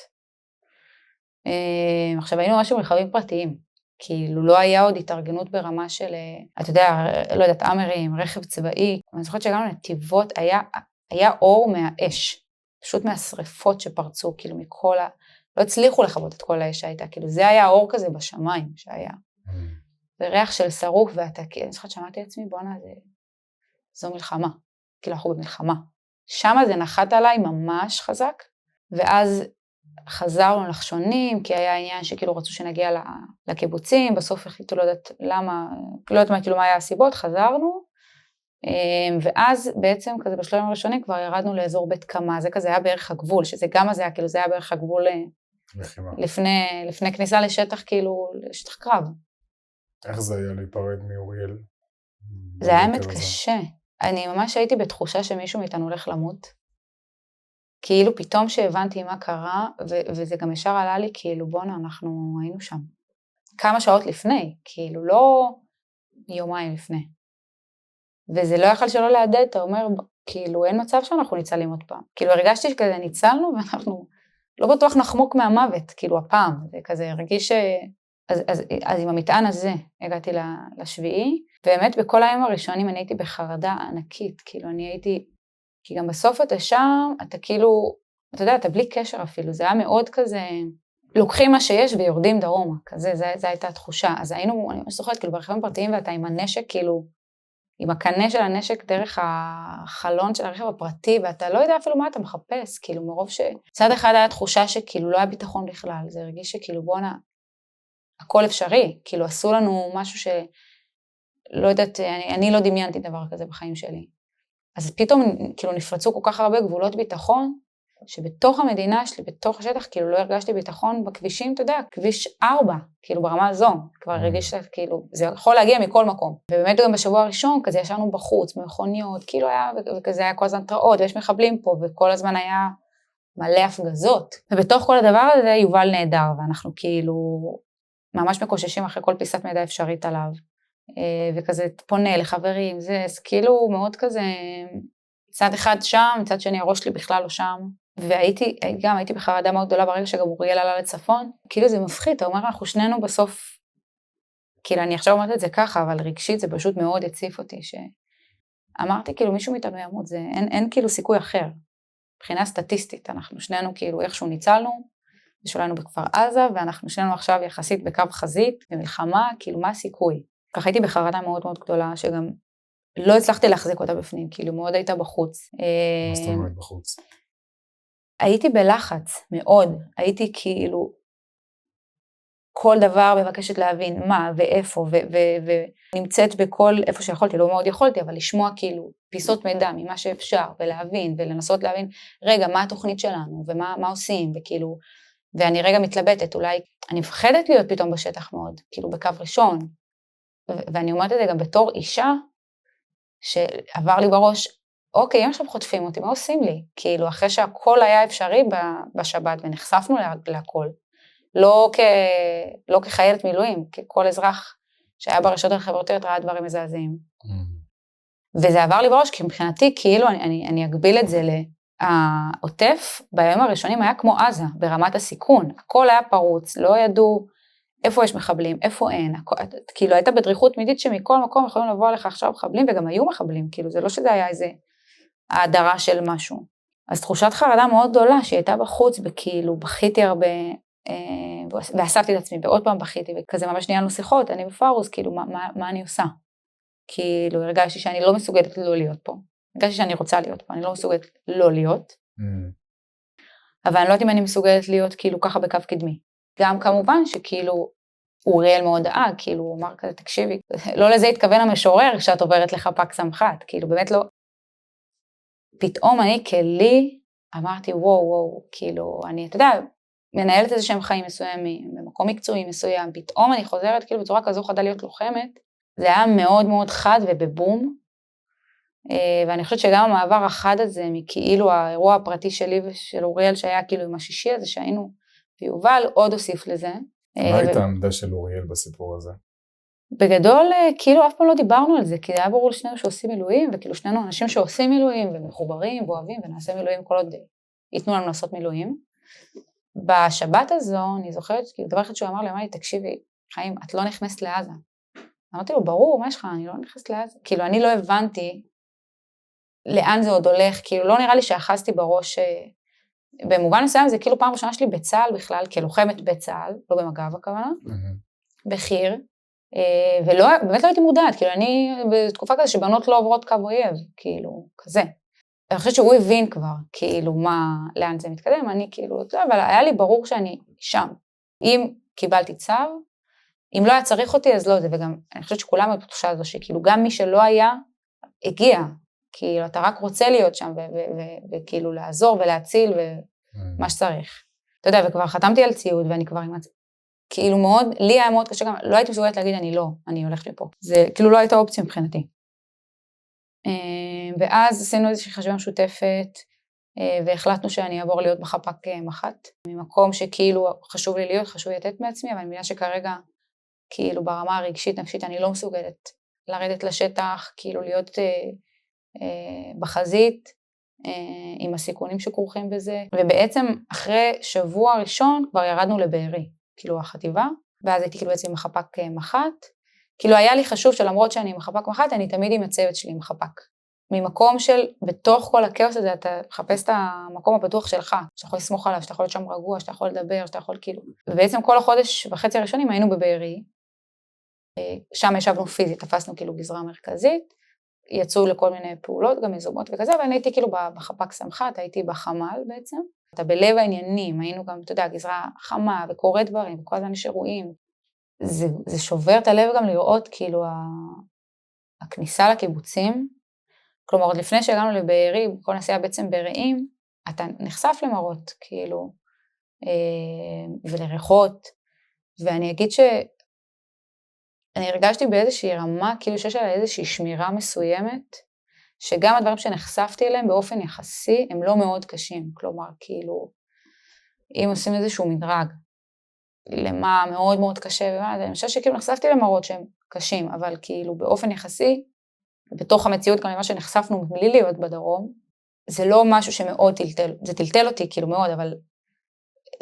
עכשיו היינו משהו רכבים פרטיים, כאילו לא היה עוד התארגנות ברמה של, אתה יודע, לא יודעת, אמרים, רכב צבאי, אני זוכרת שהגענו לנתיבות, היה אור מהאש, פשוט מהשריפות שפרצו, כאילו מכל לא הצליחו לכבות את כל האש שהייתה, כאילו זה היה האור כזה בשמיים שהיה. זה ריח של שרוף, ואתה, אני זוכרת שמעתי לעצמי, בוא'נה, זו מלחמה, כאילו אנחנו במלחמה. שם זה נחת עליי ממש חזק, ואז חזרנו לנחשונים, כי היה עניין שכאילו רצו שנגיע לקיבוצים, בסוף החליטו לא יודעת למה, לא יודעת מה, כאילו מה היה הסיבות, חזרנו, ואז בעצם כזה בשלבים הראשונים כבר ירדנו לאזור בית קמה, זה כזה היה בערך הגבול, שזה גם הזה היה כאילו זה היה בערך הגבול לפני כניסה לשטח כאילו, לשטח קרב. איך זה היה להיפרד מאוריאל? זה היה האמת קשה, אני ממש הייתי בתחושה שמישהו מאיתנו הולך למות, כאילו פתאום שהבנתי מה קרה, וזה גם ישר עלה לי כאילו בונה אנחנו היינו שם, כמה שעות לפני, כאילו לא יומיים לפני. וזה לא יכול שלא להדד, אתה אומר, כאילו אין מצב שאנחנו ניצלים עוד פעם. כאילו הרגשתי שכזה ניצלנו ואנחנו לא בטוח נחמוק מהמוות, כאילו הפעם. זה כזה הרגיש ש... אז עם המטען הזה הגעתי לשביעי, ובאמת בכל היום הראשונים אני הייתי בחרדה ענקית, כאילו אני הייתי, כי גם בסוף אתה שם, אתה כאילו, אתה יודע, אתה בלי קשר אפילו, זה היה מאוד כזה, לוקחים מה שיש ויורדים דרומה, כזה, זה הייתה התחושה. אז היינו, אני ממש זוכרת, כאילו ברכבים פרטיים ואתה עם הנשק, כאילו, עם הקנה של הנשק דרך החלון של הרכב הפרטי, ואתה לא יודע אפילו מה אתה מחפש, כאילו מרוב צד אחד היה תחושה שכאילו לא היה ביטחון בכלל, זה הרגיש שכאילו בואנה, הכל אפשרי, כאילו עשו לנו משהו שלא יודעת, אני לא דמיינתי דבר כזה בחיים שלי. אז פתאום כאילו נפרצו כל כך הרבה גבולות ביטחון, שבתוך המדינה שלי, בתוך השטח, כאילו לא הרגשתי ביטחון בכבישים, אתה יודע, כביש 4, כאילו ברמה הזו, כבר הרגיש כאילו, זה יכול להגיע מכל מקום. ובאמת גם בשבוע הראשון, כזה ישבנו בחוץ, במכוניות, כאילו היה, וכזה היה כל הזמן תראות, ויש מחבלים פה, וכל הזמן היה מלא הפגזות. ובתוך כל הדבר הזה, יובל נהדר, ואנחנו כאילו ממש מקוששים אחרי כל פיסת מידע אפשרית עליו, וכזה פונה לחברים, זה כאילו מאוד כזה, צד אחד שם, צד שני הראש שלי בכלל לא שם, והייתי בחרדה מאוד גדולה ברגע שגם אוריאל עלה לצפון, כאילו זה מפחיד, אתה אומר, אנחנו שנינו בסוף, כאילו אני עכשיו אומרת את זה ככה, אבל רגשית זה פשוט מאוד הציף אותי, שאמרתי כאילו מישהו מאיתנו ימות, אין כאילו סיכוי אחר, מבחינה סטטיסטית, אנחנו שנינו כאילו איכשהו ניצלנו, ושולנו בכפר עזה, ואנחנו שנינו עכשיו יחסית בקו חזית, במלחמה, כאילו מה הסיכוי? ככה הייתי בחרדה מאוד מאוד גדולה, שגם לא הצלחתי להחזיק אותה בפנים, כאילו מאוד הייתה בחוץ. מה זאת אומרת בחוץ? הייתי בלחץ, מאוד. הייתי כאילו, כל דבר מבקשת להבין מה ואיפה, ונמצאת בכל איפה שיכולתי, לא מאוד יכולתי, אבל לשמוע כאילו פיסות מידע ממה שאפשר, ולהבין, ולנסות להבין, רגע, מה התוכנית שלנו, ומה עושים, וכאילו, ואני רגע מתלבטת, אולי, אני מפחדת להיות פתאום בשטח מאוד, כאילו בקו ראשון, ואני אומרת את זה גם בתור אישה, שעבר לי בראש, אוקיי, אם עכשיו חוטפים אותי, מה עושים לי? כאילו, אחרי שהכל היה אפשרי בשבת, ונחשפנו להכל, לא כחיילת מילואים, ככל אזרח שהיה ברשתות החברתיות ראה דברים מזעזעים. וזה עבר לי בראש, כי מבחינתי, כאילו, אני אגביל את זה העוטף, בימים הראשונים היה כמו עזה, ברמת הסיכון, הכל היה פרוץ, לא ידעו איפה יש מחבלים, איפה אין, כאילו הייתה בדריכות תמידית שמכל מקום יכולים לבוא עליך עכשיו מחבלים, וגם היו מחבלים, כאילו זה לא שזה היה איזה ההדרה של משהו. אז תחושת חרדה מאוד גדולה, שהיא הייתה בחוץ, וכאילו בכיתי הרבה, ואספתי את עצמי, ועוד פעם בכיתי, וכזה ממש ניהלנו שיחות, אני בפארוז, כאילו מה אני עושה? כאילו הרגשתי שאני לא מסוגלת לא להיות פה, הרגשתי שאני רוצה להיות פה, אני לא מסוגלת לא להיות, אבל אני לא יודעת אם אני מסוגלת להיות כאילו ככה בקו קדמי. גם כמובן שכאילו אוריאל מאוד דאג, כאילו הוא אמר כזה, תקשיבי, לא לזה התכוון המשורר שאת עוברת לחפ"ק סמח"ט, כאילו באמת לא. פתאום אני כלי אמרתי וואו, כאילו אני, אתה יודע, מנהלת איזה שהם חיים מסוימים, במקום מקצועי מסוים, פתאום אני חוזרת כאילו בצורה כזו חדה להיות לוחמת, זה היה מאוד מאוד חד ובבום, ואני חושבת שגם המעבר החד הזה, מכאילו האירוע הפרטי שלי ושל אוריאל שהיה כאילו עם השישי הזה שהיינו, ויובל עוד הוסיף לזה. מה הייתה העמדה של אוריאל בסיפור הזה? בגדול, כאילו אף פעם לא דיברנו על זה, כי זה היה ברור לשנינו שעושים מילואים, וכאילו שנינו אנשים שעושים מילואים, ומחוברים, ואוהבים, ונעשה מילואים כל עוד ייתנו לנו לעשות מילואים. בשבת הזו, אני זוכרת, כאילו דבר אחד שהוא אמר לי, תקשיבי, חיים, את לא נכנסת לעזה. אמרתי לו, ברור, מה יש לך? אני לא נכנסת לעזה. כאילו, אני לא הבנתי לאן זה עוד הולך, כאילו לא נראה לי שאחזתי בראש, במובן מסוים זה כאילו פעם ראשונה שלי בצה"ל בכלל, כלוחמת בצה"ל, לא במג"ב הכוונה, בחי"ר, ובאמת לא הייתי מודעת, כאילו אני בתקופה כזה שבנות לא עוברות קו אויב, כאילו כזה. אני חושבת שהוא הבין כבר, כאילו לאן זה מתקדם, אני כאילו, אבל היה לי ברור שאני שם. אם קיבלתי צו, אם לא היה צריך אותי, אז לא זה, וגם אני חושבת שכולם בתחושה הזו, שכאילו גם מי שלא היה, הגיע, כאילו אתה רק רוצה להיות שם, וכאילו לעזור ולהציל, ומה שצריך. אתה יודע, וכבר חתמתי על ציוד, ואני כבר עם כאילו מאוד, לי היה מאוד קשה גם, לא הייתי מסוגלת להגיד אני הולכת מפה. זה כאילו לא הייתה אופציה מבחינתי. ואז עשינו איזושהי חשיבה משותפת, והחלטנו שאני אעבור להיות בחפ"ק מח"ט, ממקום שכאילו חשוב לי להיות, חשוב לתת מעצמי, אבל אני מבינה שכרגע, כאילו ברמה הרגשית, נפשית, אני לא מסוגלת לרדת לשטח, כאילו להיות בחזית, עם הסיכונים שכרוכים בזה, ובעצם אחרי שבוע ראשון כבר ירדנו לבארי, כאילו החטיבה, ואז הייתי כאילו בעצם מחפ"ק מח"ט, כאילו היה לי חשוב שלמרות שאני מחפ"ק מח"ט, אני תמיד עם הצוות שלי מחפ"ק, ממקום של בתוך כל הכאוס הזה, אתה מחפש את המקום הפתוח שלך, שאתה יכול לסמוך עליו, שאתה יכול להיות שם רגוע, שאתה יכול לדבר, שאתה יכול כאילו, ובעצם כל החודש וחצי הראשונים היינו בבארי, שם ישבנו פיזית, תפסנו כאילו גזרה מרכזית, יצאו לכל מיני פעולות, גם יזומות וכזה, ואני הייתי כאילו בחפ"ק סמח"ט, הייתי בחמ"ל בעצם, אתה בלב העניינים, היינו גם, אתה יודע, גזרה חמה וקורא דברים, וכל הזמן יש אירועים, זה שובר את הלב גם לראות כאילו הכניסה לקיבוצים, כלומר עוד לפני שהגענו לבארי, כל נסיעה בעצם ברעים, אתה נחשף למראות כאילו, ולריחות, ואני אגיד אני הרגשתי באיזושהי רמה, כאילו שיש עליה איזושהי שמירה מסוימת, שגם הדברים שנחשפתי אליהם באופן יחסי, הם לא מאוד קשים. כלומר, כאילו, אם עושים איזשהו מדרג, למה מאוד מאוד קשה, אני חושבת שכאילו נחשפתי למראות שהם קשים, אבל כאילו באופן יחסי, בתוך המציאות, גם למה שנחשפנו מבלי להיות בדרום, זה לא משהו שמאוד טלטל, זה טלטל אותי כאילו מאוד, אבל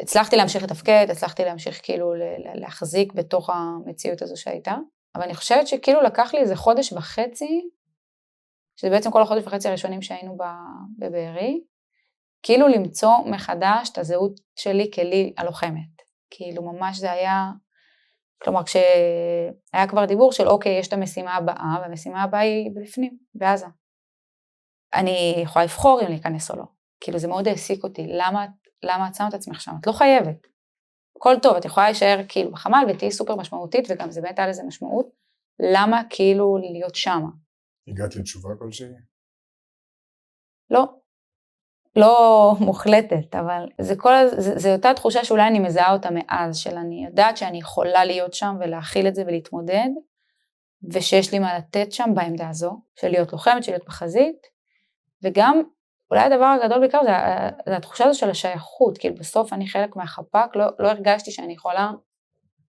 הצלחתי להמשיך לתפקד, הצלחתי להמשיך כאילו להחזיק בתוך המציאות הזו שהייתה, אבל אני חושבת שכאילו לקח לי איזה חודש וחצי, שזה בעצם כל החודש וחצי הראשונים שהיינו בבארי, כאילו למצוא מחדש את הזהות שלי כלי הלוחמת. כאילו ממש זה היה, כלומר כשהיה כבר דיבור של אוקיי, יש את המשימה הבאה, והמשימה הבאה היא בפנים, בעזה. אני יכולה לבחור אם להיכנס או לא. כאילו זה מאוד העסיק אותי, למה את שמת את עצמך שם? את לא חייבת. הכל טוב, את יכולה להישאר כאילו בחמ"ל ותהי סופר משמעותית, וגם זה באמת היה לזה משמעות, למה כאילו להיות שם? הגעת לתשובה כלשהי? לא מוחלטת, אבל זה אותה תחושה שאולי אני מזהה אותה מאז, של אני יודעת שאני יכולה להיות שם ולהכיל את זה ולהתמודד, ושיש לי מה לתת שם בעמדה הזו, של להיות לוחמת, של להיות בחזית, וגם אולי הדבר הגדול בעיקר זה התחושה הזו של השייכות, כאילו בסוף אני חלק מהחפ"ק, לא הרגשתי שאני יכולה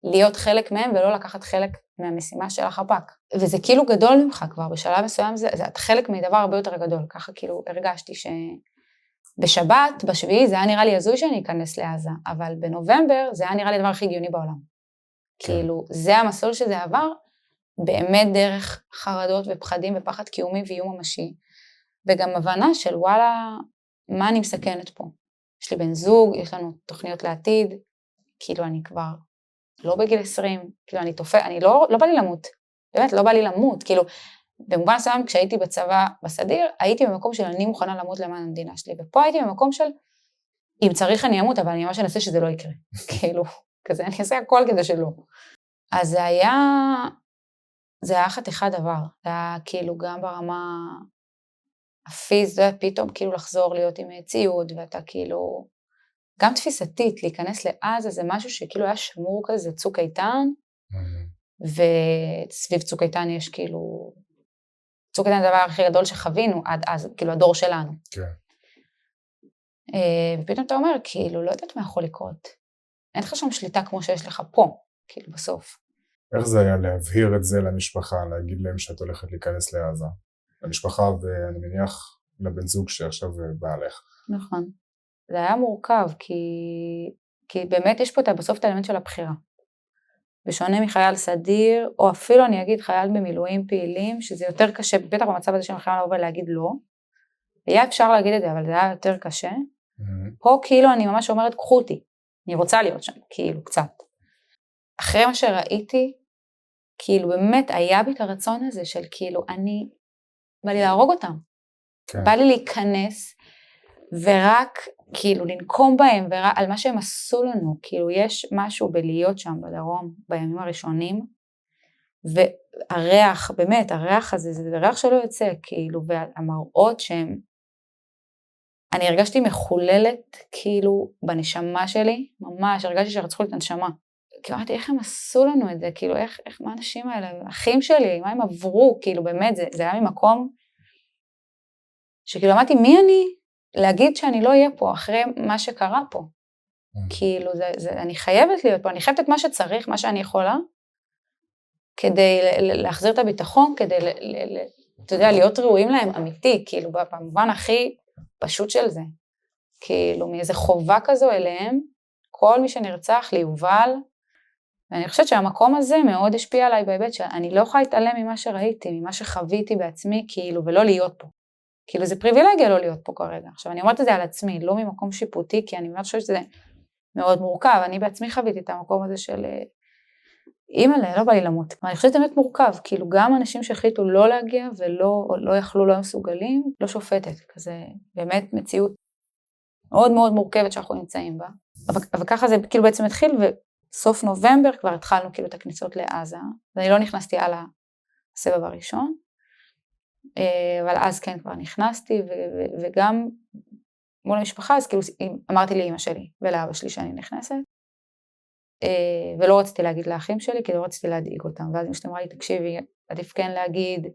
להיות חלק מהם ולא לקחת חלק מהמשימה של החפ"ק. וזה כאילו גדול ממך כבר, בשלב מסוים זה חלק מדבר הרבה יותר גדול, ככה כאילו הרגשתי שבשבת, בשביעי, זה היה נראה לי הזוי שאני אכנס לעזה, אבל בנובמבר זה היה נראה לי הדבר הכי הגיוני בעולם. כאילו זה המסלול שזה עבר, באמת דרך חרדות ופחדים ופחד קיומי ואיום ממשי, וגם הבנה של וואלה, מה אני מסכנת פה? יש לי בן זוג, יש לנו תוכניות לעתיד, כאילו אני כבר לא בגיל 20, כאילו אני לא בא לי למות, באמת לא בא לי למות, כאילו במובן מסוים כשהייתי בצבא בסדיר, הייתי במקום של אני מוכנה למות למען המדינה שלי, ופה הייתי במקום של אם צריך אני אמות, אבל אני ממש אנסה שזה לא יקרה, כאילו, כזה אני אעשה הכל כדי שלא. אז זה היה חתיכת דבר, זה היה כאילו גם ברמה הפיזית, פתאום כאילו לחזור להיות עם ציוד, ואתה כאילו, גם תפיסתית, להיכנס לעזה זה משהו שכאילו היה שמור כזה, צוק איתן, וסביב צוק איתן יש כאילו, צוק איתן זה הדבר הכי גדול שחווינו עד אז, כאילו הדור שלנו. כן. ופתאום אתה אומר, כאילו, לא יודעת מה יכול לקרות. אין לך שם שליטה כמו שיש לך פה, כאילו בסוף. איך זה היה להבהיר את זה למשפחה, להגיד להם שאת הולכת להיכנס לעזה? למשפחה ואני מניח לבן זוג שעכשיו בעלך. נכון. זה היה מורכב, כי באמת יש פה בסוף את האלמנט של הבחירה. בשונה מחייל סדיר, או אפילו אני אגיד חייל במילואים פעילים, שזה יותר קשה, בטח במצב הזה שמחייל לבוא ולהגיד לא, היה אפשר להגיד את זה, אבל זה היה יותר קשה. פה כאילו אני ממש אומרת, קחו אותי, אני רוצה להיות שם, כאילו קצת. אחרי מה שראיתי, כאילו באמת היה בי את הרצון הזה של כאילו בא לי להרוג אותם. כן. בא לי להיכנס, ורק כאילו לנקום בהם, על מה שהם עשו לנו, כאילו יש משהו בלהיות שם בדרום, בימים הראשונים, והריח, באמת, הריח הזה, זה ריח שלא יוצא, כאילו, והמראות שהם, אני הרגשתי מחוללת, כאילו, בנשמה שלי, ממש, הרגשתי שרצחו לי את הנשמה. כאילו, אמרתי, איך הם עשו לנו את זה, כאילו, מה האנשים האלה, אחים שלי, מה הם עברו, כאילו, באמת, זה היה ממקום, שכאילו, אמרתי, מי אני להגיד שאני לא אהיה פה, אחרי מה שקרה פה? כאילו, אני חייבת להיות פה, אני חייבת את מה שצריך, מה שאני יכולה, כדי להחזיר את הביטחון, כדי, אתה יודע, להיות ראויים להם אמיתי, כאילו, במובן הכי פשוט של זה. כאילו, מאיזה חובה כזו אליהם, כל מי שנרצח ליובל, ואני חושבת שהמקום הזה מאוד השפיע עליי בהיבט שאני לא יכולה להתעלם ממה שראיתי, ממה שחוויתי בעצמי, כאילו, ולא להיות פה. כאילו, זה פריבילגיה לא להיות פה כרגע. עכשיו, אני אומרת את זה על עצמי, לא ממקום שיפוטי, כי אני באמת חושבת שזה מאוד מורכב. אני בעצמי חוויתי את המקום הזה של אימא'לה, לא בא לי למות. אני חושבת באמת מורכב, כאילו, גם אנשים שהחליטו לא להגיע ולא יכלו, לא מסוגלים, לא שופטת. כזה באמת מציאות מאוד מאוד מורכבת שאנחנו נמצאים בה. אבל ככה זה כאילו בעצם התחיל, וסוף נובמבר כבר התחלנו כאילו את הכניסות לעזה, ואני לא נכנסתי על הסבב הראשון, אבל אז כן כבר נכנסתי, וגם מול המשפחה, אז כאילו אמרתי לאמא שלי ולאבא שלי שאני נכנסת, ולא רציתי להגיד לאחים שלי, כי לא רציתי להדאיג אותם, ואז אמא שלי אמרה לי, תקשיבי, עדיף כן להגיד,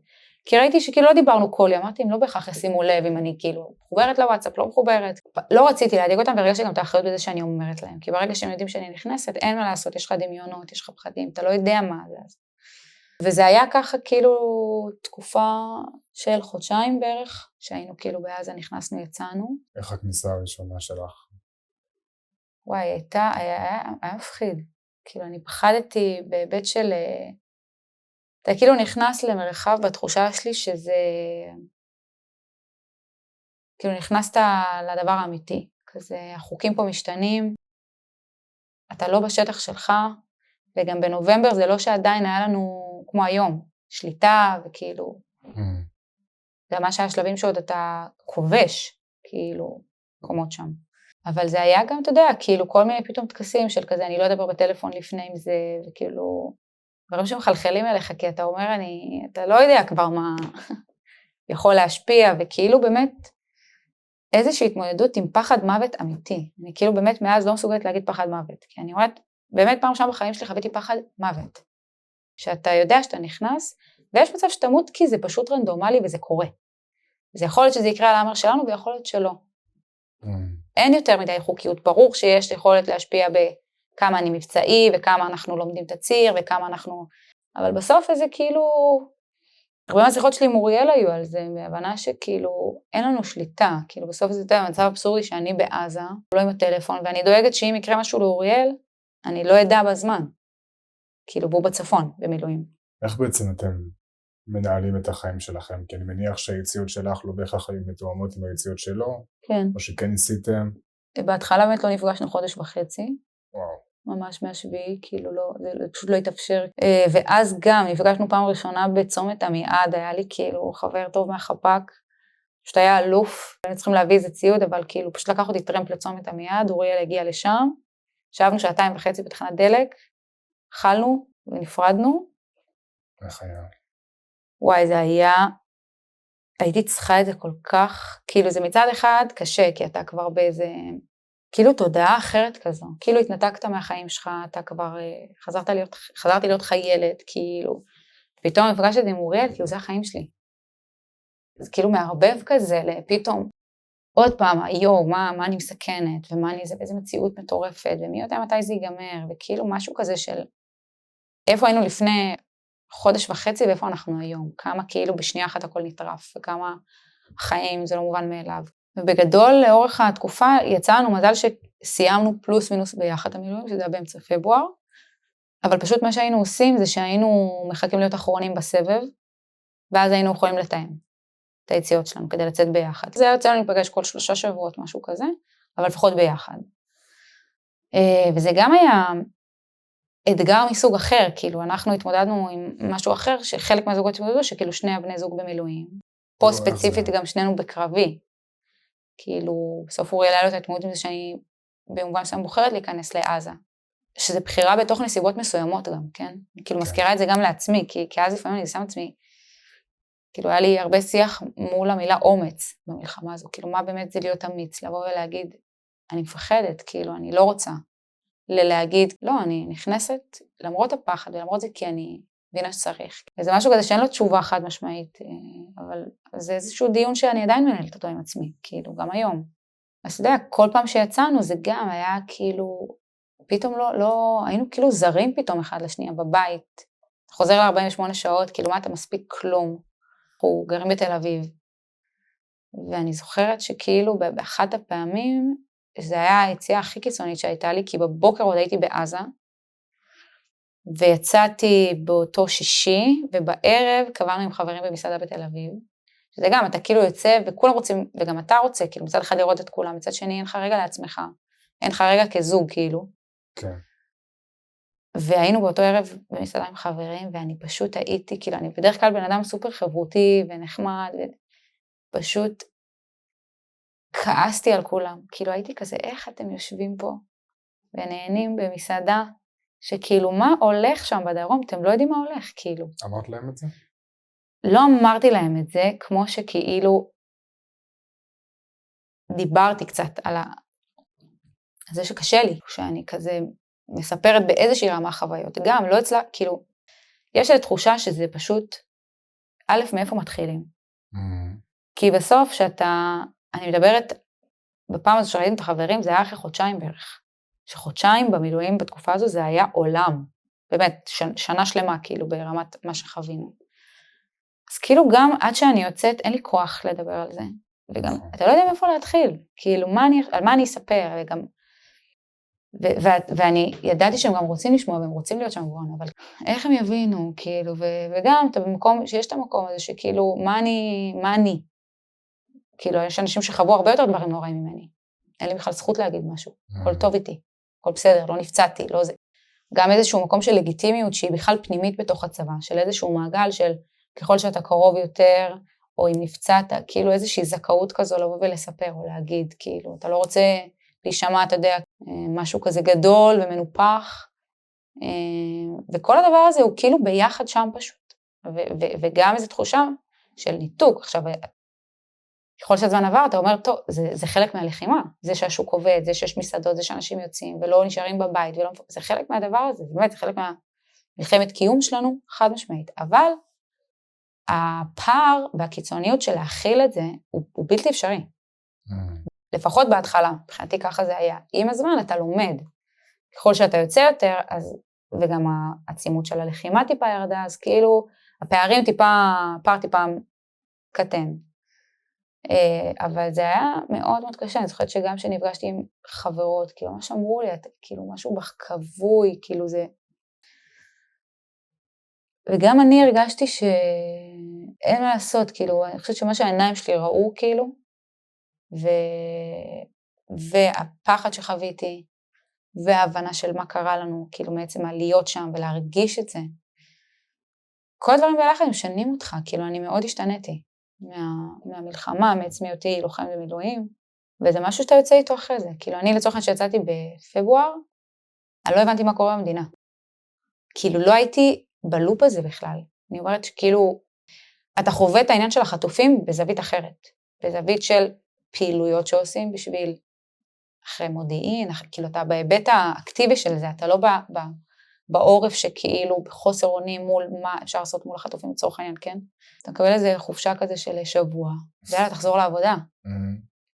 כי ראיתי שכאילו לא דיברנו כל יום, אמרתי, אם לא בהכרח ישימו לב, אם אני כאילו מחוברת לוואטסאפ, לא מחוברת, לא רציתי להדאיג אותם, והרגשתי גם את האחריות בזה שאני אומרת להם, כי ברגע שהם יודעים שאני נכנסת, אין מה לעשות, יש לך דמיונות, יש לך פחדים, אתה לא יודע מה זה. וזה היה ככה כאילו תקופה של חודשיים בערך, שהיינו כאילו בעזה, נכנסנו, יצאנו. איך הכניסה הראשונה שלך? וואי, היה מפחיד. כאילו אני פחדתי בהיבט של, אתה כאילו נכנס למרחב בתחושה שלי שזה, כאילו נכנסת לדבר האמיתי, כזה החוקים פה משתנים, אתה לא בשטח שלך, וגם בנובמבר זה לא שעדיין היה לנו כמו היום, שליטה וכאילו, זה ממש היה שלבים שעוד אתה כובש, כאילו, מקומות שם. אבל זה היה גם, אתה יודע, כאילו כל מיני פתאום תקסים של כזה, אני לא אדבר בטלפון לפני עם זה, וכאילו, דברים שמחלחלים אליך, כי אתה אומר, אתה לא יודע כבר מה יכול להשפיע, וכאילו באמת, איזושהי התמודדות עם פחד מוות אמיתי. אני כאילו באמת מאז לא מסוגלת להגיד פחד מוות, כי אני אומרת, באמת פעם שם בחיים שלי חוויתי פחד מוות. שאתה יודע שאתה נכנס, ויש מצב שתמות כי זה פשוט רנדומלי וזה קורה. זה יכול להיות שזה יקרה על האמר שלנו, ויכול להיות שלא. אין יותר מדי חוקיות, ברור שיש יכולת להשפיע בכמה אני מבצעי, וכמה אנחנו לומדים את הציר, וכמה אנחנו... אבל בסוף זה כאילו... הרבה מהשיחות שלי עם אוריאל היו על זה, בהבנה שכאילו אין לנו שליטה, כאילו בסוף זה מצב אבסורדי שאני בעזה, לא עם הטלפון, ואני דואגת שאם יקרה משהו לאוריאל, אני לא אדע בזמן, כאילו בו בצפון, במילואים. איך בעצם אתם מנהלים את החיים שלכם? כי אני מניח שהיציאות שלך לא בהכרח היו מתואמות עם היציאות שלו, כן. או שכן ניסיתם? בהתחלה באמת לא נפגשנו חודש וחצי. וואו. ממש מהשביעי, כאילו לא, זה פשוט לא התאפשר. ואז גם נפגשנו פעם ראשונה בצומת עמיעד, היה לי כאילו חבר טוב מהחפ"ק, פשוט היה אלוף, היינו צריכים להביא איזה ציוד, אבל כאילו פשוט לקח אותי טרמפ לצומת עמיעד, אוריאל הגיע לשם, שבנו 2.5 בתחנת דלק, אכלנו ונפרדנו. איך היה? וואי, זה היה, הייתי צריכה את זה כל כך, כאילו זה מצד אחד קשה, כי אתה כבר באיזה... כאילו תודעה אחרת כזו, כאילו התנתקת מהחיים שלך, אתה כבר חזרתי להיות חיילת, כאילו, פתאום נפגשת עם אוריאל, כאילו זה החיים שלי. זה כאילו מערבב כזה, פתאום, עוד פעם, היום, מה אני מסכנת, ומה אני, איזה מציאות מטורפת, ומי יודע מתי זה ייגמר, וכאילו משהו כזה של, איפה היינו לפני חודש וחצי, ואיפה אנחנו היום, כמה כאילו בשנייה אחת הכל נטרף, וכמה חיים זה לא מובן מאליו. ובגדול, לאורך התקופה, יצא לנו מזל שסיימנו פלוס מינוס ביחד המילואים, שזה היה באמצע פברואר, אבל פשוט מה שהיינו עושים, זה שהיינו מחכים להיות אחרונים בסבב, ואז היינו יכולים לתאם את היציאות שלנו, כדי לצאת ביחד. זה היה יוצא לנו להיפגש כל 3 שבועות, משהו כזה, אבל לפחות ביחד. וזה גם היה אתגר מסוג אחר, כאילו אנחנו התמודדנו עם משהו אחר, שחלק מהזוגות התמודדו, שכאילו שני הבני זוג במילואים. פה ספציפית גם שנינו בקרבי. כאילו, בסוף אוריאל היה לו את ההתמודדות עם זה שאני במובן מסוים בוחרת להיכנס לעזה. שזה בחירה בתוך נסיבות מסוימות גם, כן? כאילו מזכירה את זה גם לעצמי, כי אז לפעמים אני שם עצמי, כאילו היה לי הרבה שיח מול המילה אומץ במלחמה הזו, כאילו מה באמת זה להיות אמיץ, לבוא ולהגיד, אני מפחדת, כאילו אני לא רוצה, להגיד, לא, אני נכנסת למרות הפחד ולמרות זה כי אני מבינה שצריך. וזה משהו כזה שאין לו תשובה חד משמעית, אבל זה איזשהו דיון שאני עדיין מנהלת אותו עם עצמי, כאילו גם היום. אז אתה יודע, כל פעם שיצאנו זה גם היה כאילו, פתאום לא, היינו כאילו זרים פתאום אחד לשנייה בבית, חוזר ל-48 שעות, כאילו מה אתה מספיק כלום, אנחנו גרים בתל אביב. ואני זוכרת שכאילו באחת הפעמים, זה היה היציאה הכי קיצונית שהייתה לי, כי בבוקר עוד הייתי בעזה, ויצאתי באותו שישי, ובערב קבענו עם חברים במסעדה בתל אביב, שזה גם, אתה כאילו יוצא, וכולם רוצים, וגם אתה רוצה, כאילו מצד אחד לראות את כולם, מצד שני אין לך רגע לעצמך, אין לך רגע כזוג, כאילו. כן. והיינו באותו ערב במסעדה עם חברים, ואני פשוט הייתי, כאילו, אני בדרך כלל בן אדם סופר חברותי ונחמד, ופשוט כעסתי על כולם, כאילו הייתי כזה, איך אתם יושבים פה ונהנים במסעדה, שכאילו מה הולך שם בדרום, אתם לא יודעים מה הולך, כאילו. אמרת להם את זה? לא אמרתי להם את זה, כמו שכאילו דיברתי קצת על זה שקשה לי, שאני כזה מספרת באיזושהי רמה חוויות, גם לא אצלה, כאילו, יש לי תחושה שזה פשוט, א', מאיפה מתחילים. כי בסוף שאתה, אני מדברת, בפעם הזו שראיתם את החברים, זה היה אחרי חודשיים בערך. שחודשיים במילואים בתקופה הזו זה היה עולם, באמת, שנה שלמה כאילו ברמת מה שחווינו. אז כאילו גם עד שאני יוצאת, אין לי כוח לדבר על זה, וגם אתה לא יודע מאיפה להתחיל, כאילו על מה אני אספר, וגם, ואני ידעתי שהם גם רוצים לשמוע, והם רוצים להיות שם גבוהים, אבל איך הם יבינו, כאילו, וגם אתה במקום, שיש את המקום הזה שכאילו, מה אני, כאילו, יש אנשים שחוו הרבה יותר דברים נוראים ממני. אין לי בכלל זכות להגיד משהו. הכל טוב איתי, הכל בסדר, לא נפצעתי, לא זה. גם איזשהו מקום של לגיטימיות שהיא בכלל פנימית בתוך הצבא, של איזשהו מעגל של ככל שאתה קרוב יותר, או אם נפצעת, כאילו איזושהי זכאות כזו לבוא ולספר או להגיד, כאילו, אתה לא רוצה להישמע, אתה יודע, משהו כזה גדול ומנופח, וכל הדבר הזה הוא כאילו ביחד שם פשוט, וגם איזו תחושה של ניתוק. עכשיו, ככל שהזמן עבר, אתה אומר, טוב, זה חלק מהלחימה, זה שהשוק עובד, זה שיש מסעדות, זה שאנשים יוצאים ולא נשארים בבית, זה חלק מהדבר הזה, באמת, זה חלק מהמלחמת קיום שלנו, חד משמעית, אבל הפער והקיצוניות של להכיל את זה, הוא בלתי אפשרי. לפחות בהתחלה, מבחינתי ככה זה היה. עם הזמן אתה לומד, ככל שאתה יוצא יותר, וגם העצימות של הלחימה טיפה ירדה, אז כאילו, הפערים פער טיפה קטן. אבל זה היה מאוד מאוד קשה, אני זוכרת שגם שנפגשתי עם חברות, כאילו ממש אמרו לי, כאילו משהו כבוי, כאילו זה... וגם אני הרגשתי שאין מה לעשות, כאילו, אני חושבת שמה שהעיניים שלי ראו, כאילו, והפחד שחוויתי, וההבנה של מה קרה לנו, כאילו בעצם להיות שם ולהרגיש את זה, כל הדברים ביחד הם משנים אותך, כאילו אני מאוד השתניתי מהמלחמה, מעצמי אותי לוחם במילואים, וזה משהו שאתה יוצא איתו אחרי זה, כאילו אני לצורך שיצאתי בפברואר, אני לא הבנתי מה קורה במדינה, כאילו לא הייתי בלופ הזה בכלל, אני אומרת שכאילו, אתה חווה את העניין של החטופים בזווית אחרת, בזווית של פעילויות שעושים בשביל אחרי מודיעין, כאילו אתה בהיבט האקטיבי של זה, אתה לא בעורף שכאילו בחוסר אונים מול מה אפשר לעשות מול החטופים לצורך העניין, כן? אתה מקבל איזה חופשה כזה של שבוע, ויאללה תחזור לעבודה,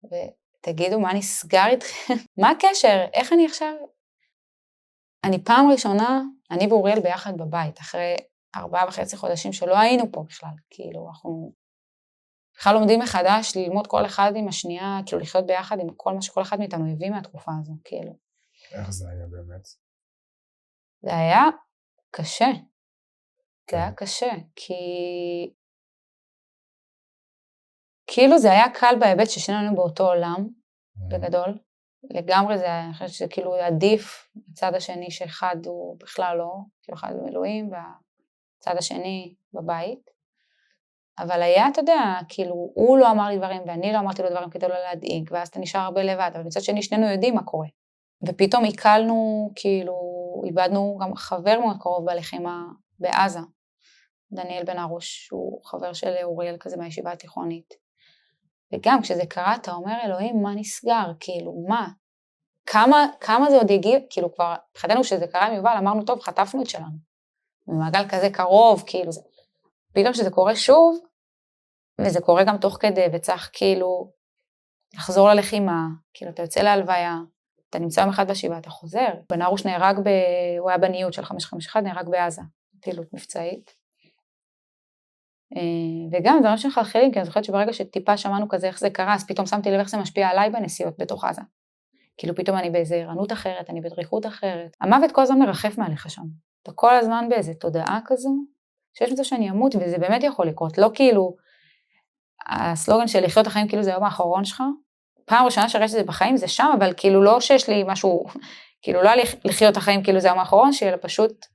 ותגידו מה נסגר איתכם, מה הקשר, איך אני עכשיו, אני פעם ראשונה, אני ואוריאל ביחד בבית, אחרי 4.5 חודשים שלא היינו פה בכלל, כאילו אנחנו בכלל לומדים מחדש ללמוד כל אחד עם השנייה, כאילו לחיות ביחד עם כל מה שכל אחד מאיתנו הביא מהתקופה הזו, כאילו. איך זה היה באמת? זה היה קשה. זה היה קשה, כי כאילו זה היה קל בהיבט ששנינו היינו באותו עולם, בגדול. לגמרי זה היה, אני חושבת שזה כאילו עדיף בצד השני שאחד הוא בכלל לא, כאילו אחד במילואים, והצד השני בבית. אבל היה, אתה יודע, כאילו, הוא לא אמר לי דברים, ואני לא אמרתי לו דברים כדי לא להדאיג, ואז אתה נשאר הרבה לבד, אבל מצד שני, שנינו יודעים מה קורה. ופתאום עיקלנו, כאילו, איבדנו גם חבר מאוד קרוב בלחימה בעזה, דניאל בן ארוש, שהוא חבר של אוריאל כזה מהישיבה התיכונית. וגם כשזה קרה, אתה אומר, אלוהים, מה נסגר? כאילו, מה? כמה זה עוד הגיע? כאילו, כבר, בחדנו שזה קרה עם יובל, אמרנו, טוב, חטפנו את שלנו. במעגל כזה קרוב, כאילו, זה... פתאום שזה קורה שוב, וזה קורה גם תוך כדי, וצריך כאילו לחזור ללחימה, כאילו אתה יוצא להלוויה, אתה נמצא יום אחד בשבעה, אתה חוזר. בן ארוש נהרג, הוא היה בניוד של 551, נהרג בעזה, פעילות מבצעית. וגם זה ממש מחלחלים, כי אני זוכרת שברגע שטיפה שמענו כזה איך זה קרה, אז פתאום שמתי לב איך זה משפיע עליי בנסיעות בתוך עזה. כאילו פתאום אני באיזו ערנות אחרת, אני בדריכות אחרת. המוות כל הזמן מרחף מעליך שם. אתה כל הזמן באיזו תודעה כזו, שיש מצב שאני אמות, וזה באמת יכול לקרות, לא כאילו, הסלוגן של לחיות החיים כאילו זה היום האחרון שלך, פעם ראשונה שראיתי שזה בחיים זה שם, אבל כאילו לא שיש לי משהו, כאילו לא לחיות החיים כאילו זה היום האחרון, אלא פשוט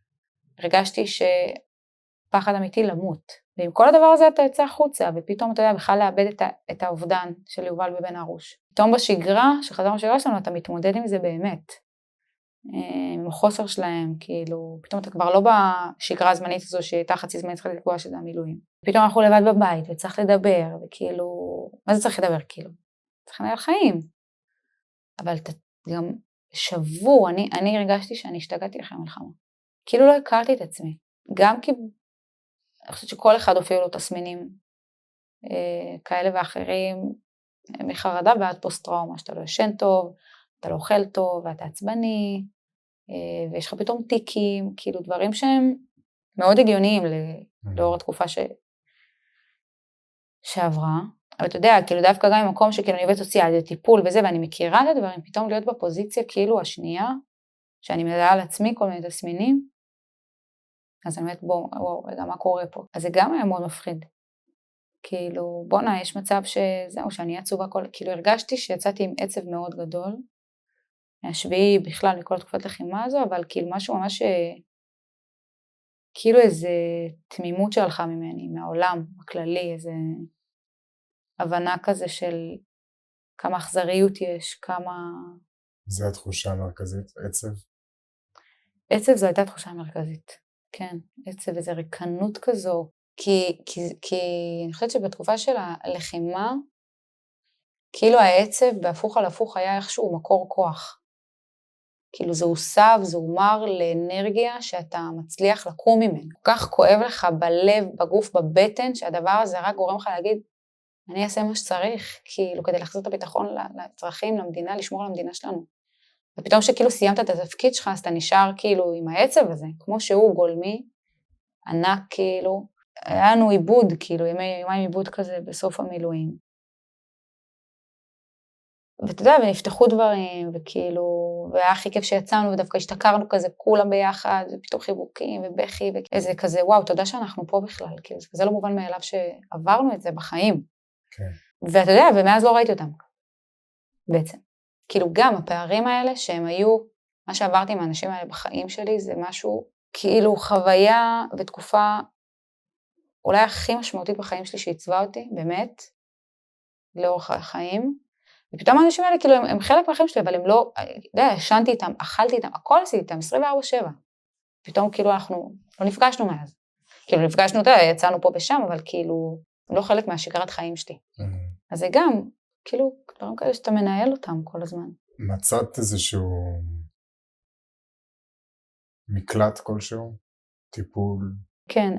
הרגשתי שפחד אמיתי למות, ועם כל הדבר הזה אתה יוצא החוצה, ופתאום אתה יודע בכלל לאבד את האובדן של יובל בבן ארוש. פתאום בשגרה, שחזרנו בשגרה שלנו, אתה מתמודד עם זה באמת. עם החוסר שלהם, כאילו, פתאום אתה כבר לא בשגרה הזמנית הזו שהייתה חצי זמנית צריכה לקבוע שזה המילואים. פתאום אנחנו לבד בבית וצריך לדבר, וכאילו, מה זה צריך לדבר כאילו? צריך לנהל חיים. אבל אתה גם שבור, אני הרגשתי שאני השתגעתי אחרי המלחמה. כאילו לא הכרתי את עצמי. גם כי, אני חושבת שכל אחד הופיעו לו תסמינים כאלה ואחרים, מחרדה ועד פוסט-טראומה, שאתה לא ישן טוב, אתה לא אוכל טוב, ואתה עצבני, ויש לך פתאום טיקים, כאילו דברים שהם מאוד הגיוניים לאור התקופה שעברה, אבל אתה יודע, כאילו דווקא גם במקום שכאילו אני עובדת סוציאלית, זה טיפול וזה, ואני מכירה את הדברים, פתאום להיות בפוזיציה כאילו השנייה, שאני מדעה על עצמי כל מיני תסמינים, אז אני אומרת, בואו, רגע, מה קורה פה? אז זה גם היה מאוד מפחיד, כאילו, בונה, יש מצב שזהו, שאני עצובה כאילו הרגשתי שיצאתי עם עצב מאוד גדול, מהשביעי בכלל מכל התקופת לחימה הזו, אבל כאילו משהו ממש, כאילו איזה תמימות שהלכה ממני, מהעולם הכללי, איזה הבנה כזה של כמה אכזריות יש, כמה... זה התחושה המרכזית, עצב? עצב זו הייתה תחושה מרכזית, כן, עצב, איזו ריקנות כזו, כי אני חושבת שבתקופה של הלחימה, כאילו העצב בהפוך על הפוך היה איכשהו מקור כוח. כאילו זה הוסב, זה הומר לאנרגיה שאתה מצליח לקום ממנו. כל כך כואב לך בלב, בגוף, בבטן, שהדבר הזה רק גורם לך להגיד, אני אעשה מה שצריך, כאילו כדי להחזיר את הביטחון לצרכים, למדינה, לשמור על המדינה שלנו. ופתאום שכאילו סיימת את התפקיד שלך, אז אתה נשאר כאילו עם העצב הזה, כמו שהוא גולמי, ענק כאילו, היה לנו עיבוד, כאילו יומיים עיבוד כזה בסוף המילואים. ואתה יודע, ונפתחו דברים, וכאילו, והיה הכי כיף שיצאנו, ודווקא השתכרנו כזה כולם ביחד, ופתאום חיבוקים, ובכי, ואיזה כזה, וואו, תודה שאנחנו פה בכלל, כאילו, זה לא מובן מאליו שעברנו את זה בחיים. כן. ואתה יודע, ומאז לא ראיתי אותם, בעצם. כאילו, גם הפערים האלה, שהם היו, מה שעברתי עם האנשים האלה בחיים שלי, זה משהו, כאילו, חוויה ותקופה, אולי הכי משמעותית בחיים שלי שעיצבה אותי, באמת, לאורך החיים, ופתאום האנשים האלה, כאילו, הם חלק מהחיים שלי, אבל הם לא, ישנתי איתם, אכלתי איתם, הכל עשיתי איתם, 24/7. פתאום, כאילו, אנחנו לא נפגשנו מאז. כאילו, נפגשנו, יצאנו פה ושם, אבל כאילו, הם לא חלק מהשגרת חיים שלי. אז זה גם, כאילו, דברים כאלה שאתה מנהל אותם כל הזמן. מצאת איזשהו מקלט כלשהו? טיפול? כן,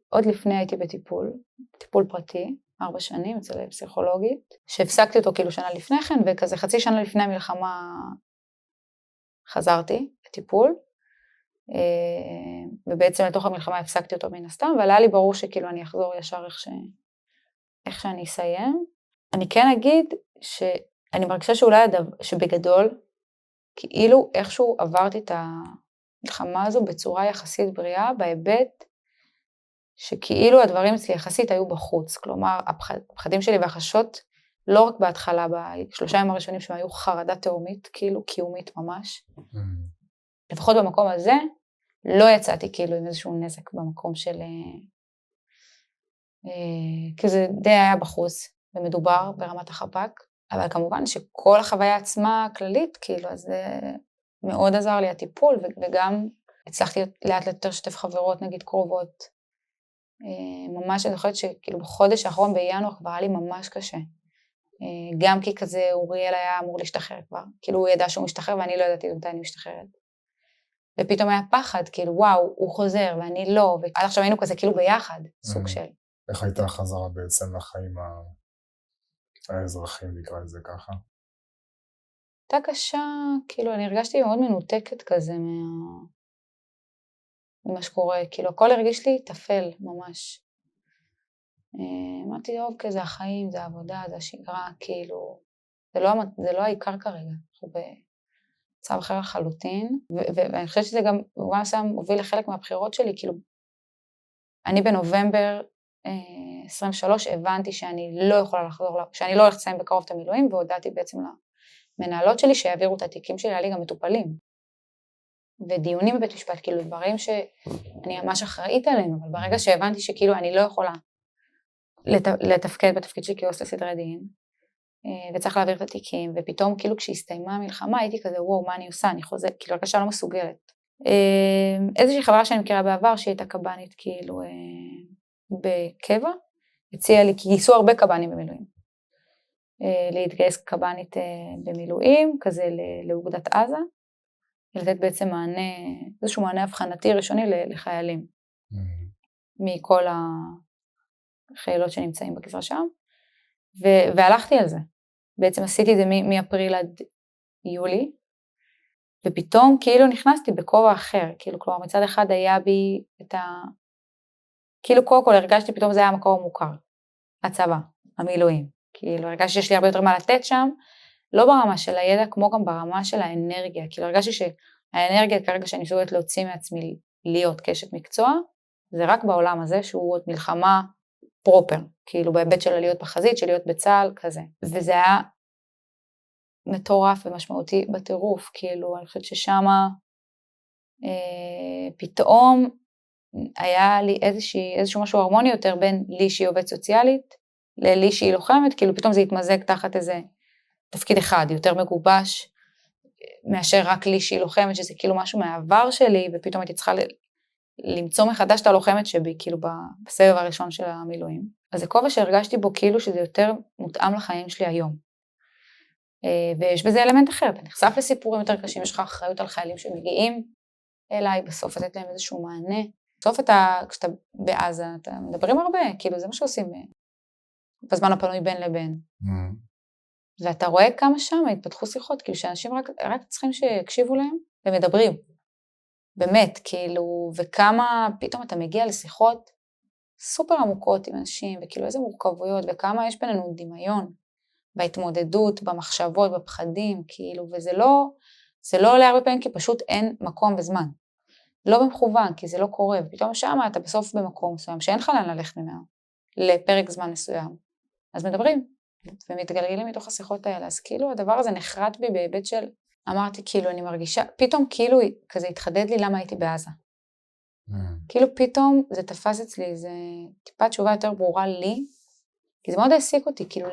עוד לפני הייתי בטיפול פרטי, 4 שנים אצל פסיכולוגית, שהפסקתי אותו כאילו שנה לפני כן, וכזה חצי שנה לפני המלחמה חזרתי לטיפול, ובעצם לתוך המלחמה הפסקתי אותו מן הסתם, אבל היה לי ברור שכאילו אני אחזור ישר איך שאני אסיים. אני כן אגיד שאני מרגישה שאולי שבגדול, כאילו איכשהו עברתי את המלחמה הזו בצורה יחסית בריאה, בהיבט שכאילו הדברים אצלי יחסית היו בחוץ, כלומר הפחדים שלי והחשות, לא רק בהתחלה, ב3 ימים הראשונים שהם היו חרדה תאומית, כאילו קיומית ממש, לפחות במקום הזה, לא יצאתי כאילו עם איזשהו נזק במקום של, כי זה די היה בחוץ ומדובר ברמת החפ"ק, אבל כמובן שכל החוויה עצמה כללית, כאילו, אז זה מאוד עזר לי הטיפול, וגם הצלחתי לאט יותר לשתף חברות, נגיד קרובות, ממש אני זוכרת שכאילו בחודש האחרון בינואר כבר היה לי ממש קשה, גם כי כזה אוריאל היה אמור להשתחרר כבר, כאילו הוא ידע שהוא משתחרר ואני לא ידעתי מתי אני משתחררת, ופתאום היה פחד, כאילו וואו, הוא חוזר ואני לא, ועד עכשיו היינו כזה כאילו ביחד, סוג של. איך הייתה החזרה בעצם לחיים האזרחים, נקרא את זה ככה? הייתה קשה, כאילו אני הרגשתי מאוד מנותקת כזה ממה שקורה, כאילו הכל הרגיש לי טפל ממש. אמרתי, אוקיי, זה החיים, זה העבודה, זה השגרה, כאילו, זה לא העיקר כרגע, אנחנו בצו אחר לחלוטין, ואני חושבת שזה גם, במובן מסוים הוביל לחלק מהבחירות שלי, כאילו, אני בנובמבר 23 הבנתי שאני לא יכולה לחזור, שאני לא הולכת לסיים בקרוב את המילואים, והודעתי בעצם למנהלות שלי שיעבירו את התיקים שלי, היה לי גם מטופלים. ודיונים בבית משפט, כאילו דברים שאני ממש אחראית עליהם, אבל ברגע שהבנתי שכאילו אני לא יכולה לתפקד בתפקיד שלי כעו"ס לסדרי דין, וצריך להעביר את התיקים, ופתאום כאילו כשהסתיימה המלחמה הייתי כזה, וואו, מה אני עושה? אני חוזרת, כאילו הרגשה לא מסוגלת. איזושהי חברה שאני מכירה בעבר, שהיא הייתה קב"נית כאילו בקבע, הציעה לי, כי גייסו הרבה קב"נים במילואים, להתגייס קב"נית במילואים, כזה לאוגדת עזה, לתת בעצם מענה, איזשהו מענה הבחנתי ראשוני לחיילים, מכל החיילות שנמצאים בגזרה שם, והלכתי על זה. בעצם עשיתי את זה מאפריל עד יולי, ופתאום כאילו נכנסתי בכובע אחר, כאילו כלומר מצד אחד היה בי את כאילו קודם כל הרגשתי פתאום זה היה המקום המוכר, הצבא, המילואים, כאילו הרגשתי שיש לי הרבה יותר מה לתת שם, לא ברמה של הידע כמו גם ברמה של האנרגיה, כאילו הרגשתי שהאנרגיה כרגע שאני מסוגלת להוציא מעצמי להיות כאשת מקצוע, זה רק בעולם הזה שהוא עוד מלחמה פרופר, כאילו בהיבט של להיות בחזית, של להיות בצהל, כזה. וזה היה מטורף ומשמעותי בטירוף, כאילו, אני חושבת ששמה פתאום היה לי איזשהו משהו הרמוני יותר בין לי שהיא עובדת סוציאלית, ללי שהיא לוחמת, כאילו פתאום זה התמזג תחת איזה תפקיד אחד, יותר מגובש, מאשר רק לי שהיא לוחמת, שזה כאילו משהו מהעבר שלי, ופתאום הייתי צריכה למצוא מחדש את הלוחמת שבי, כאילו בסבב הראשון של המילואים. אז זה כובע שהרגשתי בו כאילו שזה יותר מותאם לחיים שלי היום. ויש בזה אלמנט אחר, אתה נחשף לסיפורים יותר קשים, יש לך אחריות על חיילים שמגיעים אליי, בסוף לתת להם איזשהו מענה. בסוף כשאתה בעזה, אתה מדברים הרבה, כאילו זה מה שעושים בזמן הפנוי בין לבין. ואתה רואה כמה שם התפתחו שיחות, כאילו שאנשים רק צריכים שיקשיבו להם ומדברים. באמת, כאילו, וכמה פתאום אתה מגיע לשיחות סופר עמוקות עם אנשים, וכאילו איזה מורכבויות, וכמה יש בינינו דמיון בהתמודדות, במחשבות, בפחדים, כאילו, וזה לא עולה הרבה פעמים, כי פשוט אין מקום וזמן. לא במכוון, כי זה לא קורה, ופתאום שם אתה בסוף במקום מסוים, שאין לך לאן ללכת ממנו, לפרק זמן מסוים. אז מדברים, ומתגלגלים מתוך השיחות האלה, אז כאילו הדבר הזה נחרט בי בהיבט של, אמרתי כאילו אני מרגישה, פתאום כאילו כזה התחדד לי למה הייתי בעזה. כאילו פתאום זה תפס אצלי, זה טיפה תשובה יותר ברורה לי, כי זה מאוד העסיק אותי, כאילו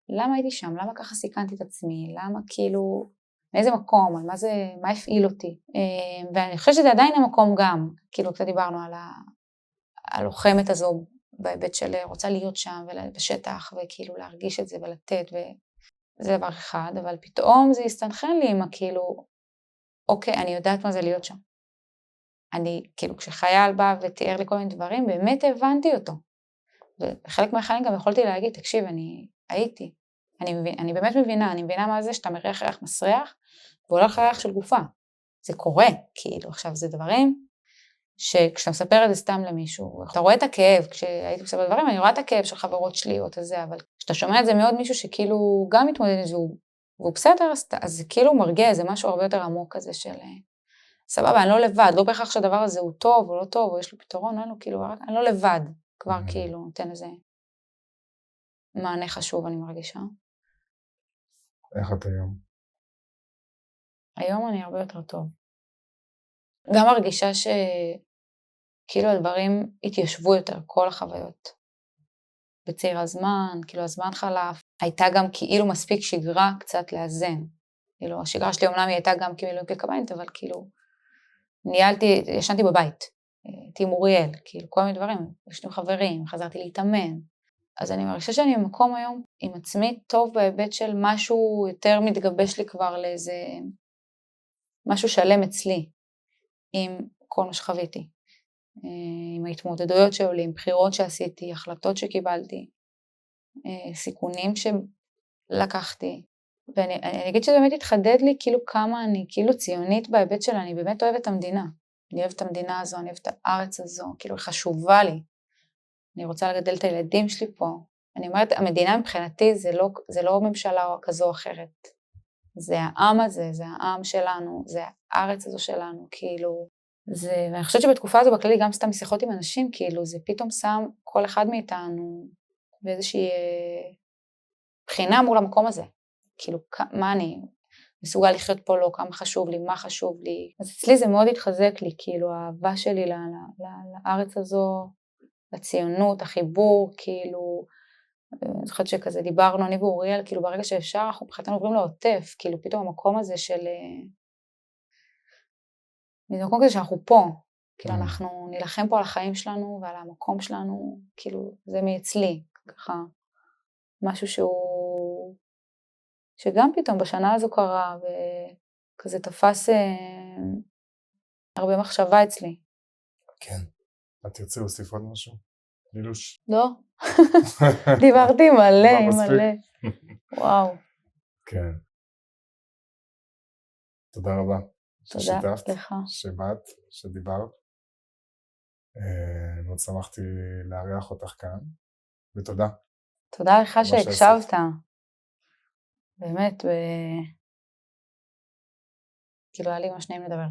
למה הייתי שם, למה ככה סיכנתי את עצמי, למה כאילו, מאיזה מקום, על מה הפעיל אותי, ואני חושבת שזה עדיין המקום גם, כאילו קצת דיברנו על הלוחמת הזו, בהיבט של רוצה להיות שם ובשטח, וכאילו להרגיש את זה ולתת, וזה דבר אחד, אבל פתאום זה הסתנכן לי עם כאילו, אוקיי, אני יודעת מה זה להיות שם. אני, כאילו, כשחייל בא ותיאר לי כל מיני דברים, באמת הבנתי אותו. וחלק מהחיילים גם יכולתי להגיד, תקשיב, אני הייתי, אני באמת מבינה, אני מבינה מה זה שאתה מריח ריח מסריח, והולך ריח של גופה. זה קורה, כאילו, עכשיו זה דברים, שכשאתה מספר את זה סתם למישהו, אתה רואה את הכאב, כשהייתי מספר דברים, אני רואה את הכאב של חברות שלי או את זה, אבל כשאתה שומע את זה מאוד מישהו שכאילו גם מתמודד עם זה, והוא בסדר, אז זה כאילו מרגיע, זה משהו הרבה יותר עמוק כזה של, סבבה, אני לא לבד, לא בהכרח שהדבר הזה הוא טוב או לא טוב, או יש לו פתרון, כאילו, אני לא לבד, כבר כאילו נותן איזה מענה חשוב, אני מרגישה. איך את היום? היום אני הרבה יותר טוב. גם מרגישה שכאילו הדברים התיישבו יותר, כל החוויות. בציר הזמן, כאילו הזמן חלף, הייתה גם כאילו מספיק שגרה קצת לאזן. כאילו השגרה שלי אומנם היא הייתה גם כמילואים כקב"נית, אבל כאילו ישנתי בבית, הייתי עם אוריאל, כאילו כל מיני דברים, יש לי חברים, חזרתי להתאמן. אז אני מרגישה שאני במקום היום עם עצמי טוב בהיבט של משהו יותר מתגבש לי כבר לאיזה משהו שלם אצלי, עם כל מה שחוויתי, עם ההתמודדויות שעולים, בחירות שעשיתי, החלטות שקיבלתי, סיכונים שלקחתי, ואני אגיד שזה באמת התחדד לי כאילו כמה אני כאילו ציונית בהיבט שלה, אני באמת אוהבת את המדינה, אני אוהבת את המדינה הזו, אני אוהבת את הארץ הזו, כאילו היא חשובה לי, אני רוצה לגדל את הילדים שלי פה, אני אומרת המדינה מבחינתי זה לא ממשלה או כזו או אחרת, זה העם הזה, זה העם שלנו, זה הארץ הזו שלנו, כאילו, ואני חושבת שבתקופה הזו בכללי גם סתם שיחות עם אנשים, כאילו זה פתאום שם כל אחד מאיתנו באיזושהי בחינה מול המקום הזה, כאילו מה אני מסוגל לחיות פה לא, כמה חשוב לי, מה חשוב לי, אז אצלי זה מאוד התחזק לי, כאילו האהבה שלי לארץ הזו, לציונות, החיבור, כאילו, אני זוכרת שכזה דיברנו, אני ואוריאל, כאילו ברגע שאפשר, אנחנו מבחינתנו עוברים לעוטף, כאילו פתאום המקום הזה של, זה מקום כזה שאנחנו פה, כאילו אנחנו נלחם פה על החיים שלנו ועל המקום שלנו, כאילו זה מאצלי, ככה, משהו שגם פתאום בשנה הזו קרה, וכזה תפס הרבה מחשבה אצלי. כן. את תרצי להוסיף עוד משהו? לילוש? לא. דיברתי מלא. וואו. כן. תודה רבה. תודה לך. שבאת, שדיברת. מאוד שמחתי לארח אותך כאן, ותודה. תודה לך שהקשבת. באמת, כאילו היה לי ממש נעים לדבר.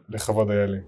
לכבוד היה לי.